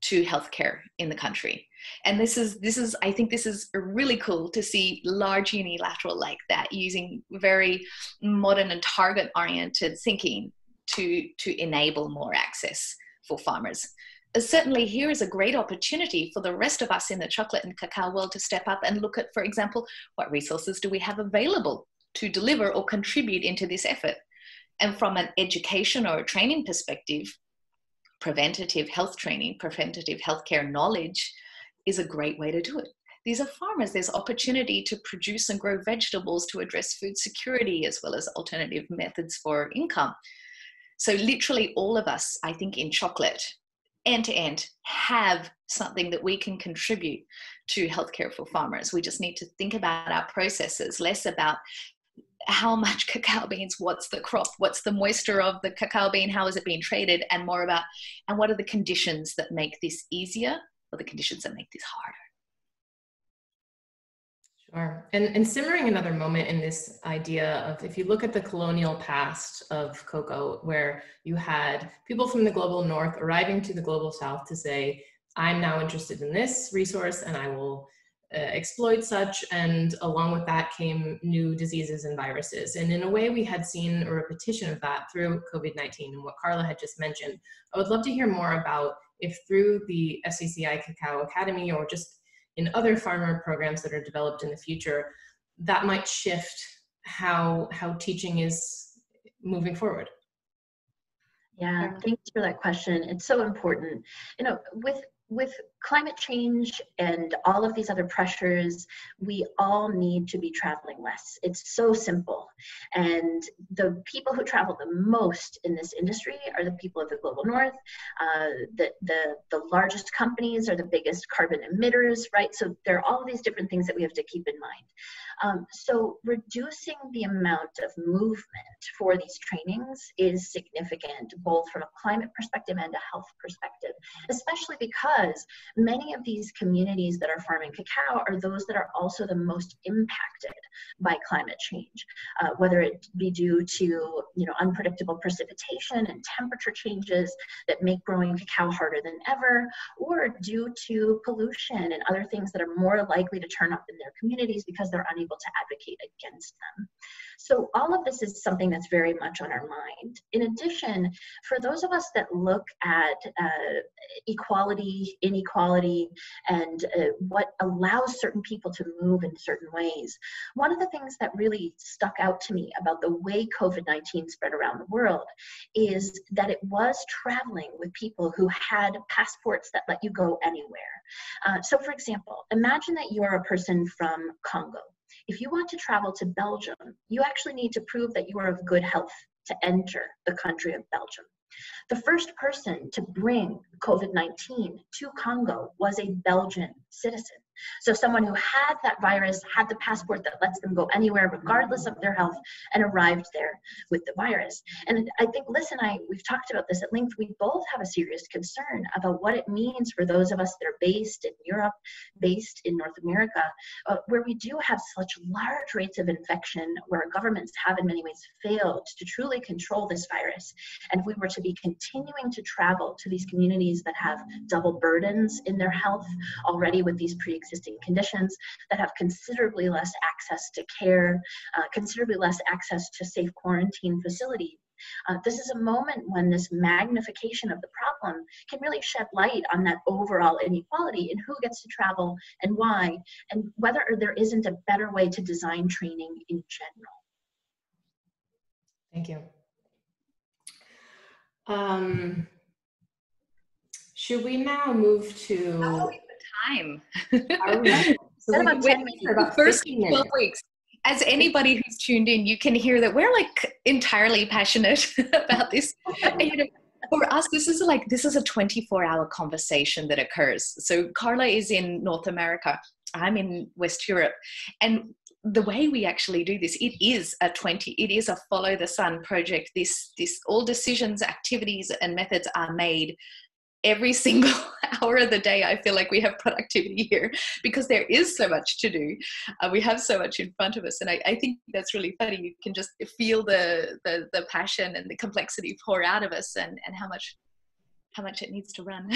to healthcare in the country. And this is I think this is really cool to see large unilateral like that, using very modern and target oriented thinking to enable more access for farmers. Certainly here is a great opportunity for the rest of us in the chocolate and cacao world to step up and look at, for example, what resources do we have available to deliver or contribute into this effort. And from an education or a training perspective, preventative health training, preventative healthcare knowledge is a great way to do it. These are farmers. There's opportunity to produce and grow vegetables to address food security, as well as alternative methods for income. So literally all of us, I think, in chocolate, end to end, have something that we can contribute to healthcare for farmers. We just need to think about our processes, less about how much cacao beans, what's the crop, what's the moisture of the cacao bean, how is it being traded, and more about, and what are the conditions that make this easier, or the conditions that make this harder. Sure. And simmering another moment in this idea of, if you look at the colonial past of cocoa, where you had people from the global north arriving to the global south to say, I'm now interested in this resource and I will exploit such, and along with that came new diseases and viruses. And in a way, we had seen a repetition of that through COVID-19 and what Carla had just mentioned. I would love to hear more about if through the FCCI Cacao Academy, or just in other farmer programs that are developed in the future, that might shift how teaching is moving forward. Yeah, thanks for that question. It's so important. You know, with climate change and all of these other pressures, we all need to be traveling less. It's so simple. And the people who travel the most in this industry are the people of the global north. The largest companies are the biggest carbon emitters, right? So there are all these different things that we have to keep in mind. So reducing the amount of movement for these trainings is significant, both from a climate perspective and a health perspective, especially because many of these communities that are farming cacao are those that are also the most impacted by climate change, whether it be due to unpredictable precipitation and temperature changes that make growing cacao harder than ever, or due to pollution and other things that are more likely to turn up in their communities because they're unable to advocate against them. So all of this is something that's very much on our mind. In addition, for those of us that look at equality, inequality, and what allows certain people to move in certain ways, one of the things that really stuck out to me about the way COVID-19 spread around the world is that it was traveling with people who had passports that let you go anywhere. So for example, imagine that you are a person from Congo. If you want to travel to Belgium, you actually need to prove that you are of good health to enter the country of Belgium. The first person to bring COVID-19 to Congo was a Belgian citizen. So someone who had that virus, had the passport that lets them go anywhere regardless of their health, and arrived there with the virus. And I think Liz and I, we've talked about this at length. We both have a serious concern about what it means for those of us that are based in Europe, based in North America, where we do have such large rates of infection, where our governments have in many ways failed to truly control this virus. And if we were to be continuing to travel to these communities that have double burdens in their health already with these pre-existing conditions, that have considerably less access to care, considerably less access to safe quarantine facilities. This is a moment when this magnification of the problem can really shed light on that overall inequality in who gets to travel and why, and whether there isn't a better way to design training in general. Thank you. Should we now move to... How are we for time? So about 10 minutes. For about First 15 minutes. 12 weeks. As anybody who's tuned in, you can hear that we're like entirely passionate about this. And, for us, this is a 24-hour conversation that occurs. So Carla is in North America. I'm in West Europe. And the way we actually do this, it is a follow the sun project. All decisions, activities, and methods are made every single hour of the day. I feel like we have productivity here because there is so much to do. We have so much in front of us. And I think that's really funny. You can just feel the passion and the complexity pour out of us, and how much it needs to run.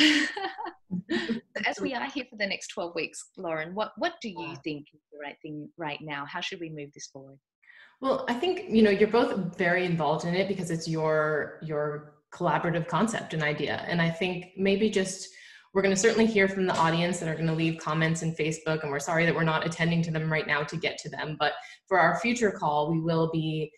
As we are here for the next 12 weeks, Lauren, what do you think is the right thing right now? How should we move this forward? Well, I think, you're both very involved in it because it's your collaborative concept and idea. And I think maybe we're going to certainly hear from the audience that are going to leave comments in Facebook, and we're sorry that we're not attending to them right now to get to them. But for our future call, we will be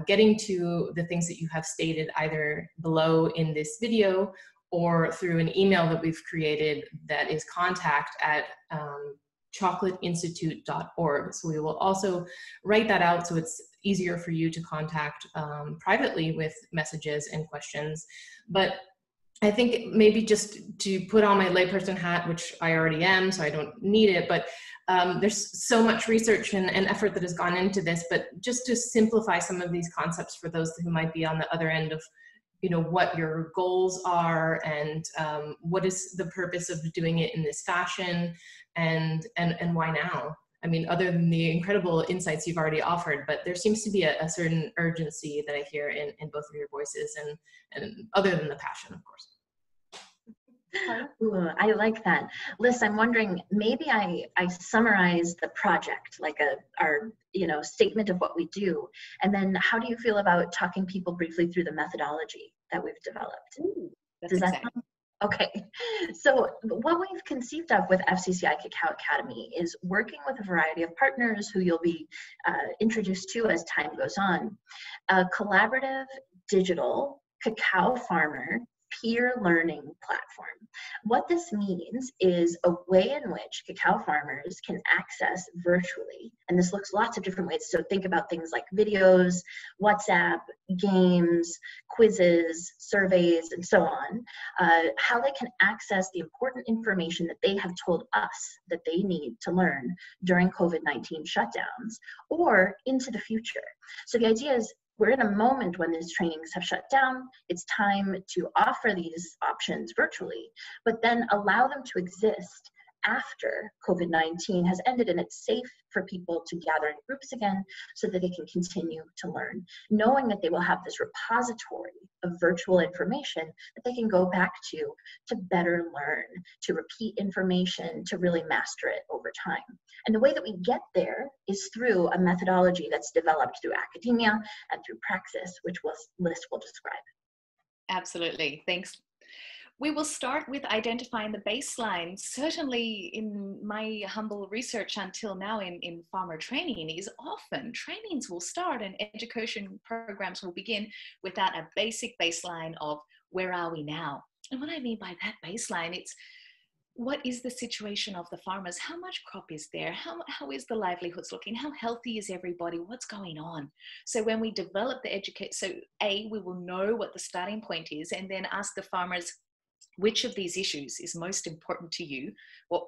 getting to the things that you have stated either below in this video or through an email that we've created that is contact@chocolateinstitute.org. So we will also write that out so it's easier for you to contact privately with messages and questions. But I think maybe just to put on my layperson hat, which I already am, so I don't need it, but there's so much research and effort that has gone into this, but just to simplify some of these concepts for those who might be on the other end of what your goals are and what is the purpose of doing it in this fashion and why now? I mean, other than the incredible insights you've already offered, but there seems to be a certain urgency that I hear in both of your voices and other than the passion, of course. Ooh, I like that. Liz, I'm wondering, maybe I summarize the project, like our statement of what we do, and then how do you feel about talking people briefly through the methodology that we've developed? Ooh, Does that sound? Okay, so what we've conceived of with FCCI Cacao Academy is working with a variety of partners who you'll be introduced to as time goes on, a collaborative digital cacao farmer peer learning platform. What this means is a way in which cacao farmers can access virtually, and this looks lots of different ways. So think about things like videos, WhatsApp, games, quizzes, surveys, and so on, how they can access the important information that they have told us that they need to learn during COVID-19 shutdowns or into the future. So the idea is, we're in a moment when these trainings have shut down. It's time to offer these options virtually, but then allow them to exist after COVID-19 has ended and it's safe for people to gather in groups again so that they can continue to learn, knowing that they will have this repository of virtual information that they can go back to better learn, to repeat information, to really master it over time. And the way that we get there is through a methodology that's developed through academia and through praxis, which Liz will describe. Absolutely, thanks. We will start with identifying the baseline. Certainly in my humble research until now in farmer training is often trainings will start and education programs will begin without a basic baseline of where are we now? And what I mean by that baseline, it's what is the situation of the farmers? How much crop is there? How is the livelihoods looking? How healthy is everybody? What's going on? So when we develop the we will know what the starting point is and then ask the farmers, which of these issues is most important to you,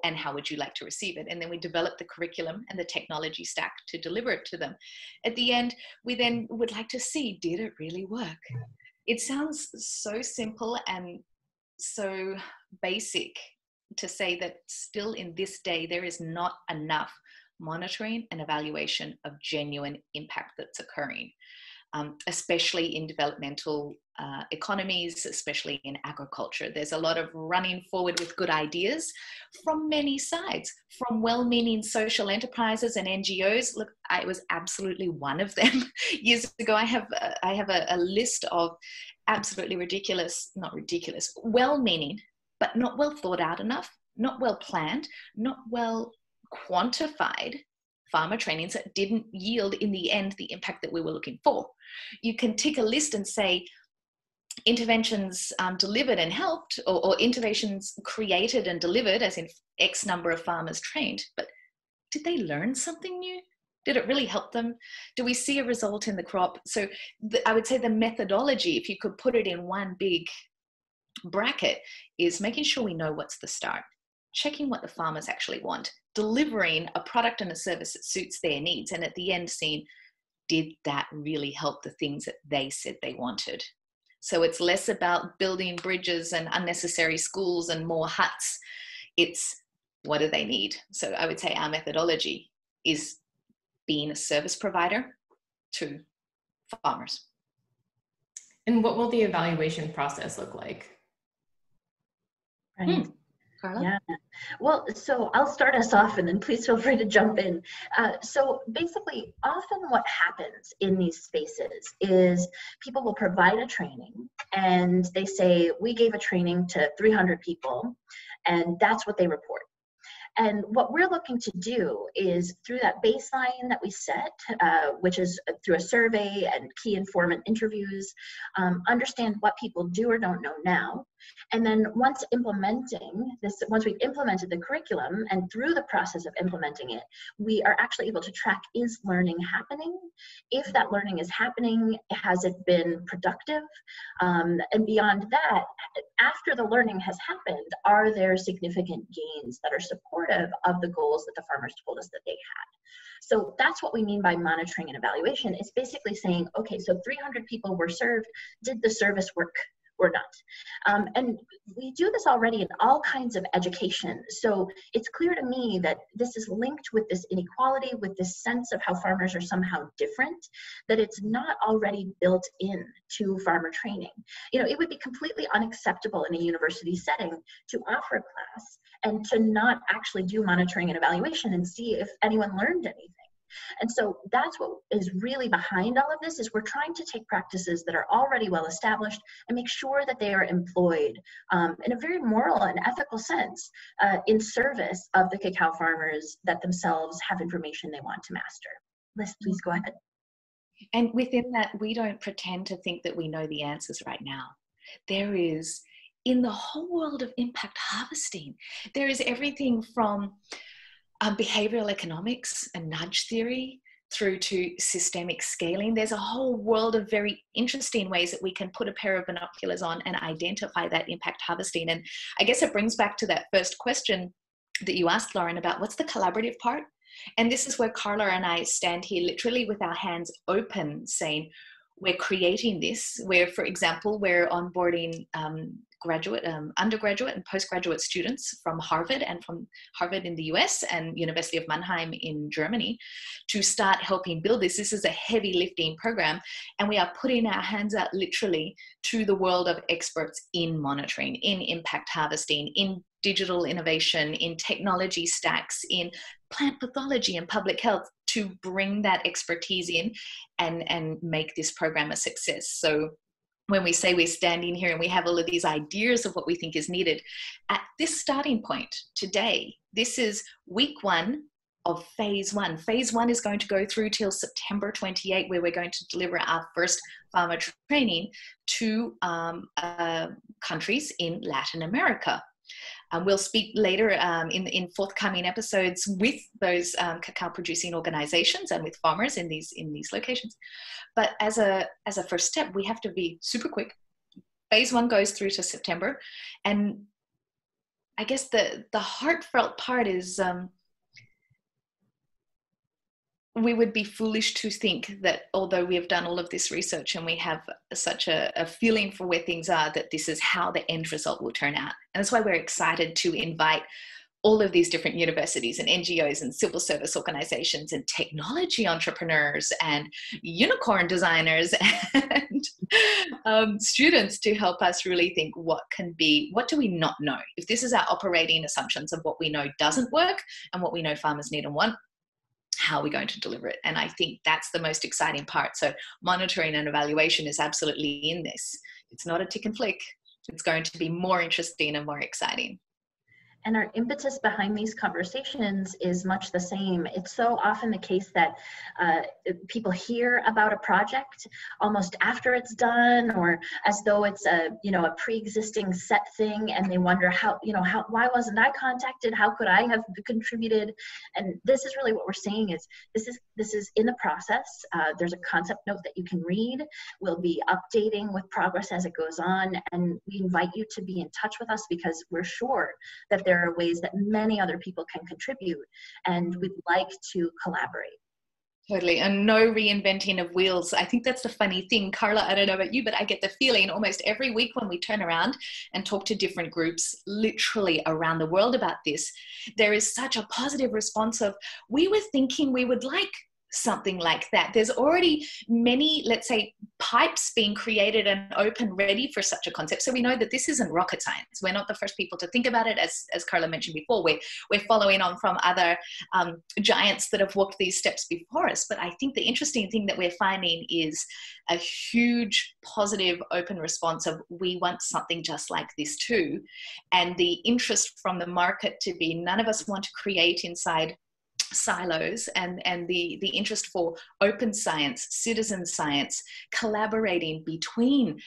and how would you like to receive it? And then we develop the curriculum and the technology stack to deliver it to them. At the end, we then would like to see, did it really work? It sounds so simple and so basic to say that still in this day, there is not enough monitoring and evaluation of genuine impact that's occurring. Especially in developmental economies, especially in agriculture. There's a lot of running forward with good ideas from many sides, from well-meaning social enterprises and NGOs. Look, I was absolutely one of them years ago. I have a list of absolutely well-meaning, but not well thought out enough, not well planned, not well quantified farmer trainings that didn't yield in the end the impact that we were looking for. You can tick a list and say interventions delivered and helped, or interventions created and delivered, as in X number of farmers trained, but did they learn something new? Did it really help them? Do we see a result in the crop? So I would say the methodology, if you could put it in one big bracket, is making sure we know what's the start, checking what the farmers actually want, delivering a product and a service that suits their needs, and at the end seeing, did that really help the things that they said they wanted? So it's less about building bridges and unnecessary schools and more huts. It's what do they need? So I would say our methodology is being a service provider to farmers. And what will the evaluation process look like? Right. Carla? Yeah. Well, so I'll start us off and then please feel free to jump in. So basically, often what happens in these spaces is people will provide a training and they say, we gave a training to 300 people, and that's what they report. And what we're looking to do is, through that baseline that we set, which is through a survey and key informant interviews, understand what people do or don't know now. And then once we've implemented the curriculum, and through the process of implementing it, we are actually able to track, is learning happening? If that learning is happening, has it been productive? And beyond that, after the learning has happened, are there significant gains that are supportive of the goals that the farmers told us that they had? So that's what we mean by monitoring and evaluation. It's basically saying, okay, so 300 people were served. Did the service work or not? And we do this already in all kinds of education. So it's clear to me that this is linked with this inequality, with this sense of how farmers are somehow different, that it's not already built in to farmer training. You know, it would be completely unacceptable in a university setting to offer a class and to not actually do monitoring and evaluation and see if anyone learned anything. And so that's what is really behind all of this, is we're trying to take practices that are already well established and make sure that they are employed in a very moral and ethical sense in service of the cacao farmers that themselves have information they want to master. Liz, please go ahead. And within that, we don't pretend to think that we know the answers right now. There is in the whole world of impact harvesting, there is everything from behavioral economics and nudge theory through to systemic scaling. There's a whole world of very interesting ways that we can put a pair of binoculars on and identify that impact harvesting. And I guess it brings back to that first question that you asked, Lauren, about what's the collaborative part? And this is where Carla and I stand here literally with our hands open, saying, we're creating this, where, for example, we're onboarding undergraduate and postgraduate students from Harvard and from Harvard in the US and University of Mannheim in Germany to start helping build this. This is a heavy lifting program, and we are putting our hands out literally to the world of experts in monitoring, in impact harvesting, in digital innovation, in technology stacks, in plant pathology and public health, to bring that expertise in and make this program a success. So when we say we're standing here and we have all of these ideas of what we think is needed, at this starting point today, this is week 1 of phase 1. Phase 1 is going to go through till September 28, where we're going to deliver our first farmer training to countries in Latin America. We'll speak later in forthcoming episodes with those cacao producing organizations and with farmers in these locations. But as a first step, we have to be super quick. Phase 1 goes through to September. And I guess the heartfelt part is we would be foolish to think that although we have done all of this research and we have such a feeling for where things are, that this is how the end result will turn out. And that's why we're excited to invite all of these different universities and NGOs and civil service organizations and technology entrepreneurs and unicorn designers and students to help us really think what do we not know? If this is our operating assumptions of what we know doesn't work and what we know farmers need and want, how are we going to deliver it? And I think that's the most exciting part. So monitoring and evaluation is absolutely in this. It's not a tick and flick. It's going to be more interesting and more exciting. And our impetus behind these conversations is much the same. It's so often the case that people hear about a project almost after it's done, or as though it's a pre-existing set thing, and they wonder why wasn't I contacted? How could I have contributed? And this is really what we're saying is this is in the process. There's a concept note that you can read. We'll be updating with progress as it goes on, and we invite you to be in touch with us because we're sure that there are ways that many other people can contribute, and we'd like to collaborate. Totally, and no reinventing of wheels. I think that's the funny thing, Carla, I don't know about you, but I get the feeling almost every week when we turn around and talk to different groups literally around the world about this, there is such a positive response of, we were thinking we would like something like that. There's already many, let's say, pipes being created and open ready for such a concept. So we know that this isn't rocket science. We're not the first people to think about it. As Carla mentioned before, we're following on from other giants that have walked these steps before us. But I think the interesting thing that we're finding is a huge positive open response of, we want something just like this too. And the interest from the market to be, none of us want to create inside silos, and the interest for open science, citizen science, collaborating between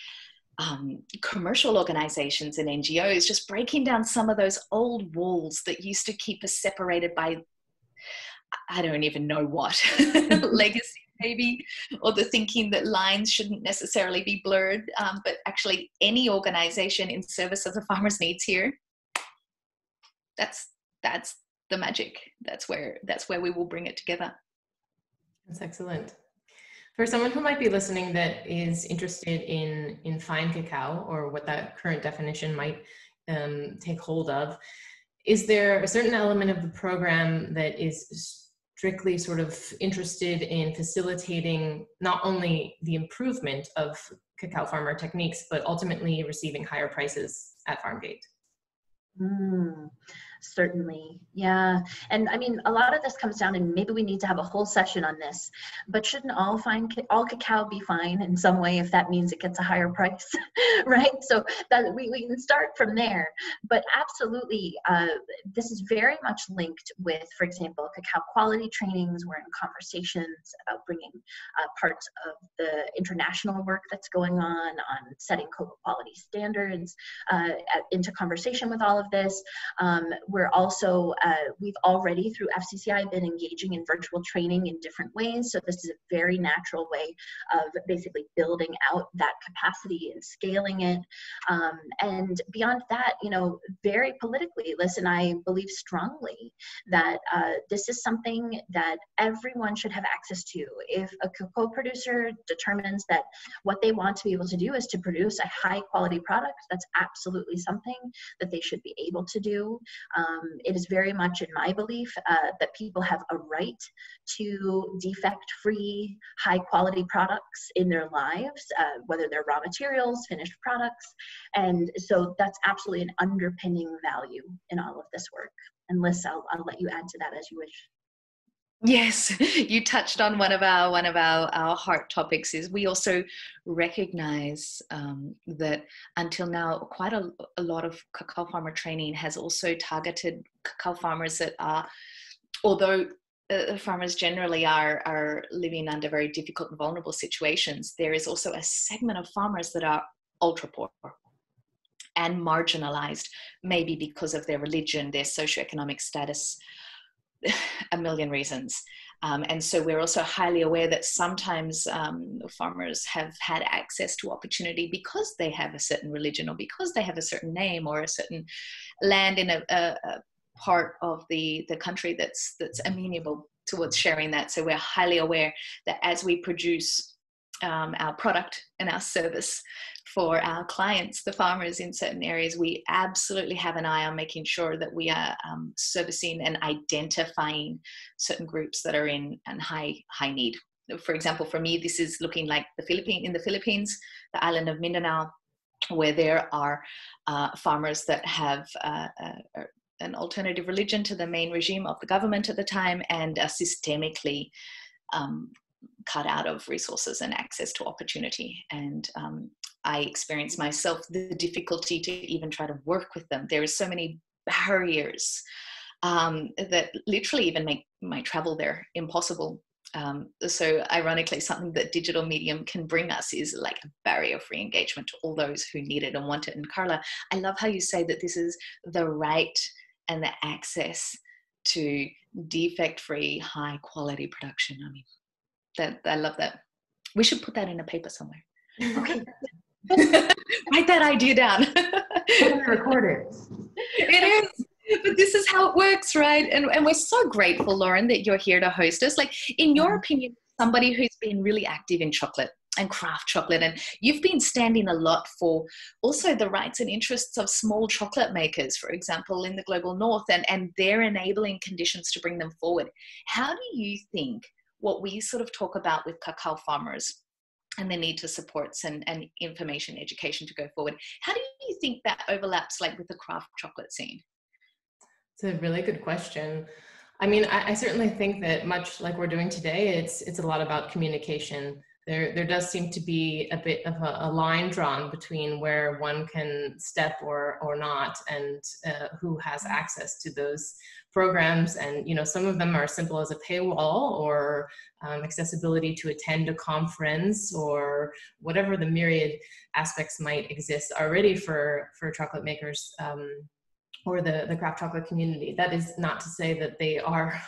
commercial organizations and NGOs, just breaking down some of those old walls that used to keep us separated by, I don't even know what, legacy maybe, or the thinking that lines shouldn't necessarily be blurred, but actually any organization in service of the farmers' needs here, that's the magic. That's where we will bring it together. That's excellent. For someone who might be listening that is interested in fine cacao, or what that current definition might take hold of, is there a certain element of the program that is strictly sort of interested in facilitating not only the improvement of cacao farmer techniques, but ultimately receiving higher prices at farm gate? Certainly. Yeah. And I mean, a lot of this comes down, and maybe we need to have a whole session on this, but shouldn't all cacao be fine in some way if that means it gets a higher price, right? So that we can start from there. But absolutely, this is very much linked with, for example, cacao quality trainings. We're in conversations about bringing parts of the international work that's going on setting cocoa quality standards into conversation with all of this. We're also, we've already through FCCI been engaging in virtual training in different ways. So this is a very natural way of basically building out that capacity and scaling it. And beyond that, you know, very politically, Liz and I believe strongly that this is something that everyone should have access to. If a cocoa producer determines that what they want to be able to do is to produce a high quality product, that's absolutely something that they should be able to do. It is very much in my belief that people have a right to defect-free, high-quality products in their lives, whether they're raw materials, finished products. And so that's absolutely an underpinning value in all of this work. And Liz, I'll let you add to that as you wish. Yes, you touched on one of our heart topics. Is we also recognize that until now, quite a lot of cacao farmer training has also targeted cacao farmers that are, although farmers generally are living under very difficult and vulnerable situations, there is also a segment of farmers that are ultra poor and marginalized, maybe because of their religion, their socioeconomic status, a million reasons. And so we're also highly aware that sometimes farmers have had access to opportunity because they have a certain religion or because they have a certain name or a certain land in a part of the country that's amenable towards sharing that. So we're highly aware that as we produce our product and our service for our clients, the farmers in certain areas, we absolutely have an eye on making sure that we are servicing and identifying certain groups that are in high need. For example, for me, this is looking like in the Philippines, the island of Mindanao, where there are farmers that have an alternative religion to the main regime of the government at the time and are systemically cut out of resources and access to opportunity. And I experienced myself the difficulty to even try to work with them. There are so many barriers that literally even make my travel there impossible. So ironically, something that digital medium can bring us is like a barrier-free engagement to all those who need it and want it. And Carla, I love how you say that this is the right and the access to defect-free, high-quality production. I mean, I love that. We should put that in a paper somewhere. Okay. Write that idea down. Record it. It is. But this is how it works, right? And we're so grateful, Lauren, that you're here to host us. Like, in your opinion, somebody who's been really active in chocolate and craft chocolate, and you've been standing a lot for also the rights and interests of small chocolate makers, for example, in the global north, and their enabling conditions to bring them forward. How do you think what we sort of talk about with cacao farmers and the need to supports and information education to go forward, how do you think that overlaps like with the craft chocolate scene? It's a really good question. I mean, I certainly think that much like we're doing today, it's a lot about communication. There does seem to be a bit of a line drawn between where one can step or not, and who has access to those programs. And, you know, some of them are as simple as a paywall or accessibility to attend a conference or whatever the myriad aspects might exist already for chocolate makers or the craft chocolate community. That is not to say that they are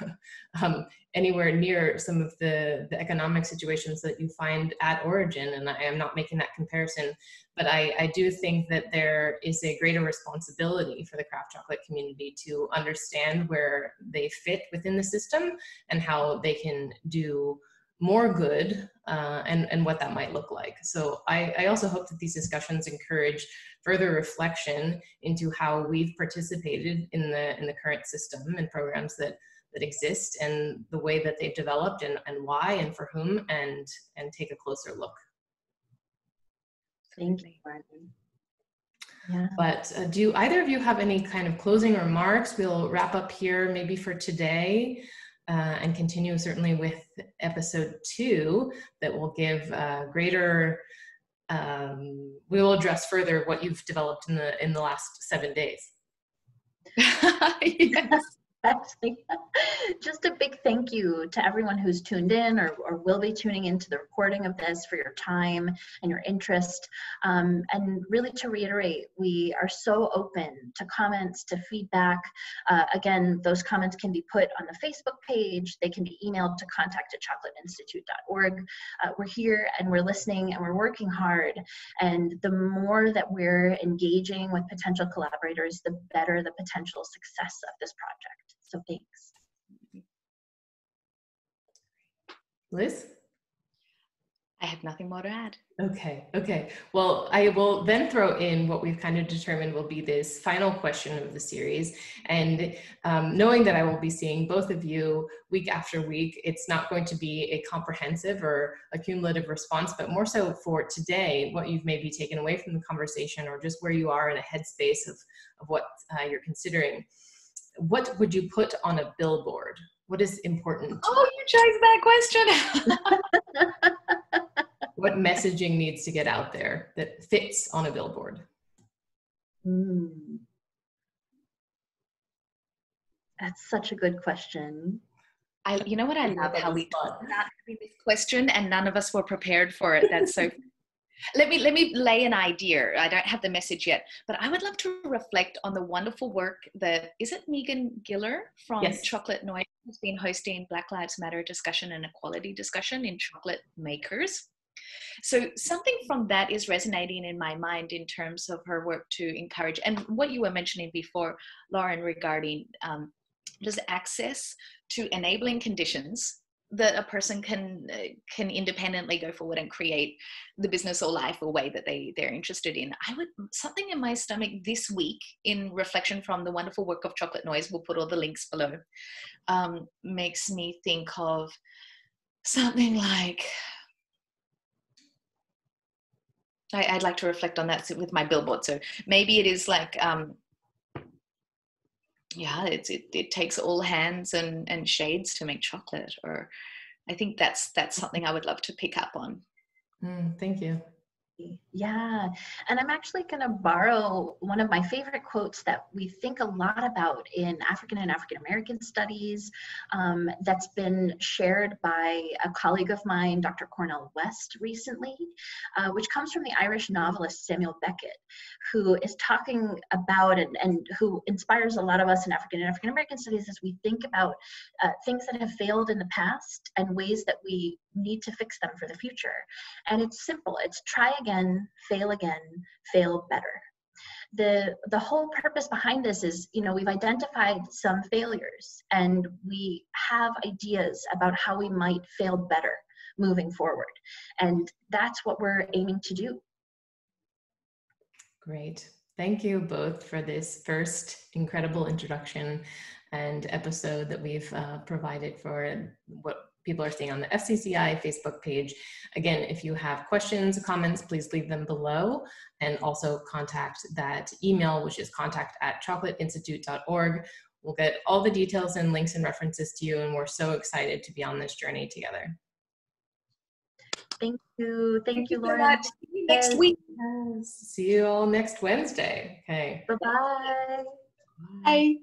anywhere near some of the economic situations that you find at origin, and I am not making that comparison, but I do think that there is a greater responsibility for the craft chocolate community to understand where they fit within the system and how they can do more good and what that might look like. So I also hope that these discussions encourage further reflection into how we've participated in the current system and programs that exist and the way that they've developed and why and for whom, and take a closer look. Thank you, Martin. Yeah. But do either of you have any kind of closing remarks? We'll wrap up here maybe for today and continue certainly with episode 2 that will give greater, we will address further what you've developed in the last 7 days. Yes. Just a big thank you to everyone who's tuned in or will be tuning into the recording of this, for your time and your interest. And really to reiterate, we are so open to comments, to feedback. Again, those comments can be put on the Facebook page. They can be emailed to contact@chocolateinstitute.org. We're here and we're listening and we're working hard. And the more that we're engaging with potential collaborators, the better the potential success of this project. So thanks. Liz? I have nothing more to add. Okay. Well, I will then throw in what we've kind of determined will be this final question of the series. And knowing that I will be seeing both of you week after week, it's not going to be a comprehensive or a cumulative response, but more so for today, what you've maybe taken away from the conversation or just where you are in a headspace of what you're considering. What would you put on a billboard? What is important? Oh, you chose that question. What messaging needs to get out there that fits on a billboard? That's such a good question. You know what I love? How we talked about having this question and none of us were prepared for it. That's so Let me lay an idea. I don't have the message yet, but I would love to reflect on the wonderful work that, is it Megan Giller from Yes. Chocolate Noise, who's been hosting Black Lives Matter discussion and equality discussion in chocolate makers. So something from that is resonating in my mind in terms of her work to encourage, and what you were mentioning before, Lauren, regarding just access to enabling conditions that a person can independently go forward and create the business or life or way that they're interested in. Something in my stomach this week, in reflection from the wonderful work of Chocolate Noise, we'll put all the links below, makes me think of something like, I'd like to reflect on that with my billboard. So maybe it is like, it takes all hands and shades to make chocolate. Or I think that's something I would love to pick up on. Thank you. Yeah, and I'm actually going to borrow one of my favorite quotes that we think a lot about in African and African American studies, that's been shared by a colleague of mine, Dr. Cornel West, recently, which comes from the Irish novelist Samuel Beckett, who is talking about and who inspires a lot of us in African and African American studies as we think about things that have failed in the past and ways that we need to fix them for the future. And it's simple. It's try again, fail better. The whole purpose behind this is, we've identified some failures and we have ideas about how we might fail better moving forward. And that's what we're aiming to do. Great. Thank you both for this first incredible introduction and episode that we've provided for what people are seeing on the FCCI Facebook page. Again, if you have questions, comments, please leave them below, and also contact that email, which is contact@chocolateinstitute.org. We'll get all the details and links and references to you, and we're so excited to be on this journey together. Thank you. Thank you, Lauren. So much. See you next week. Yes. See you all next Wednesday. Okay. Bye-bye. Bye.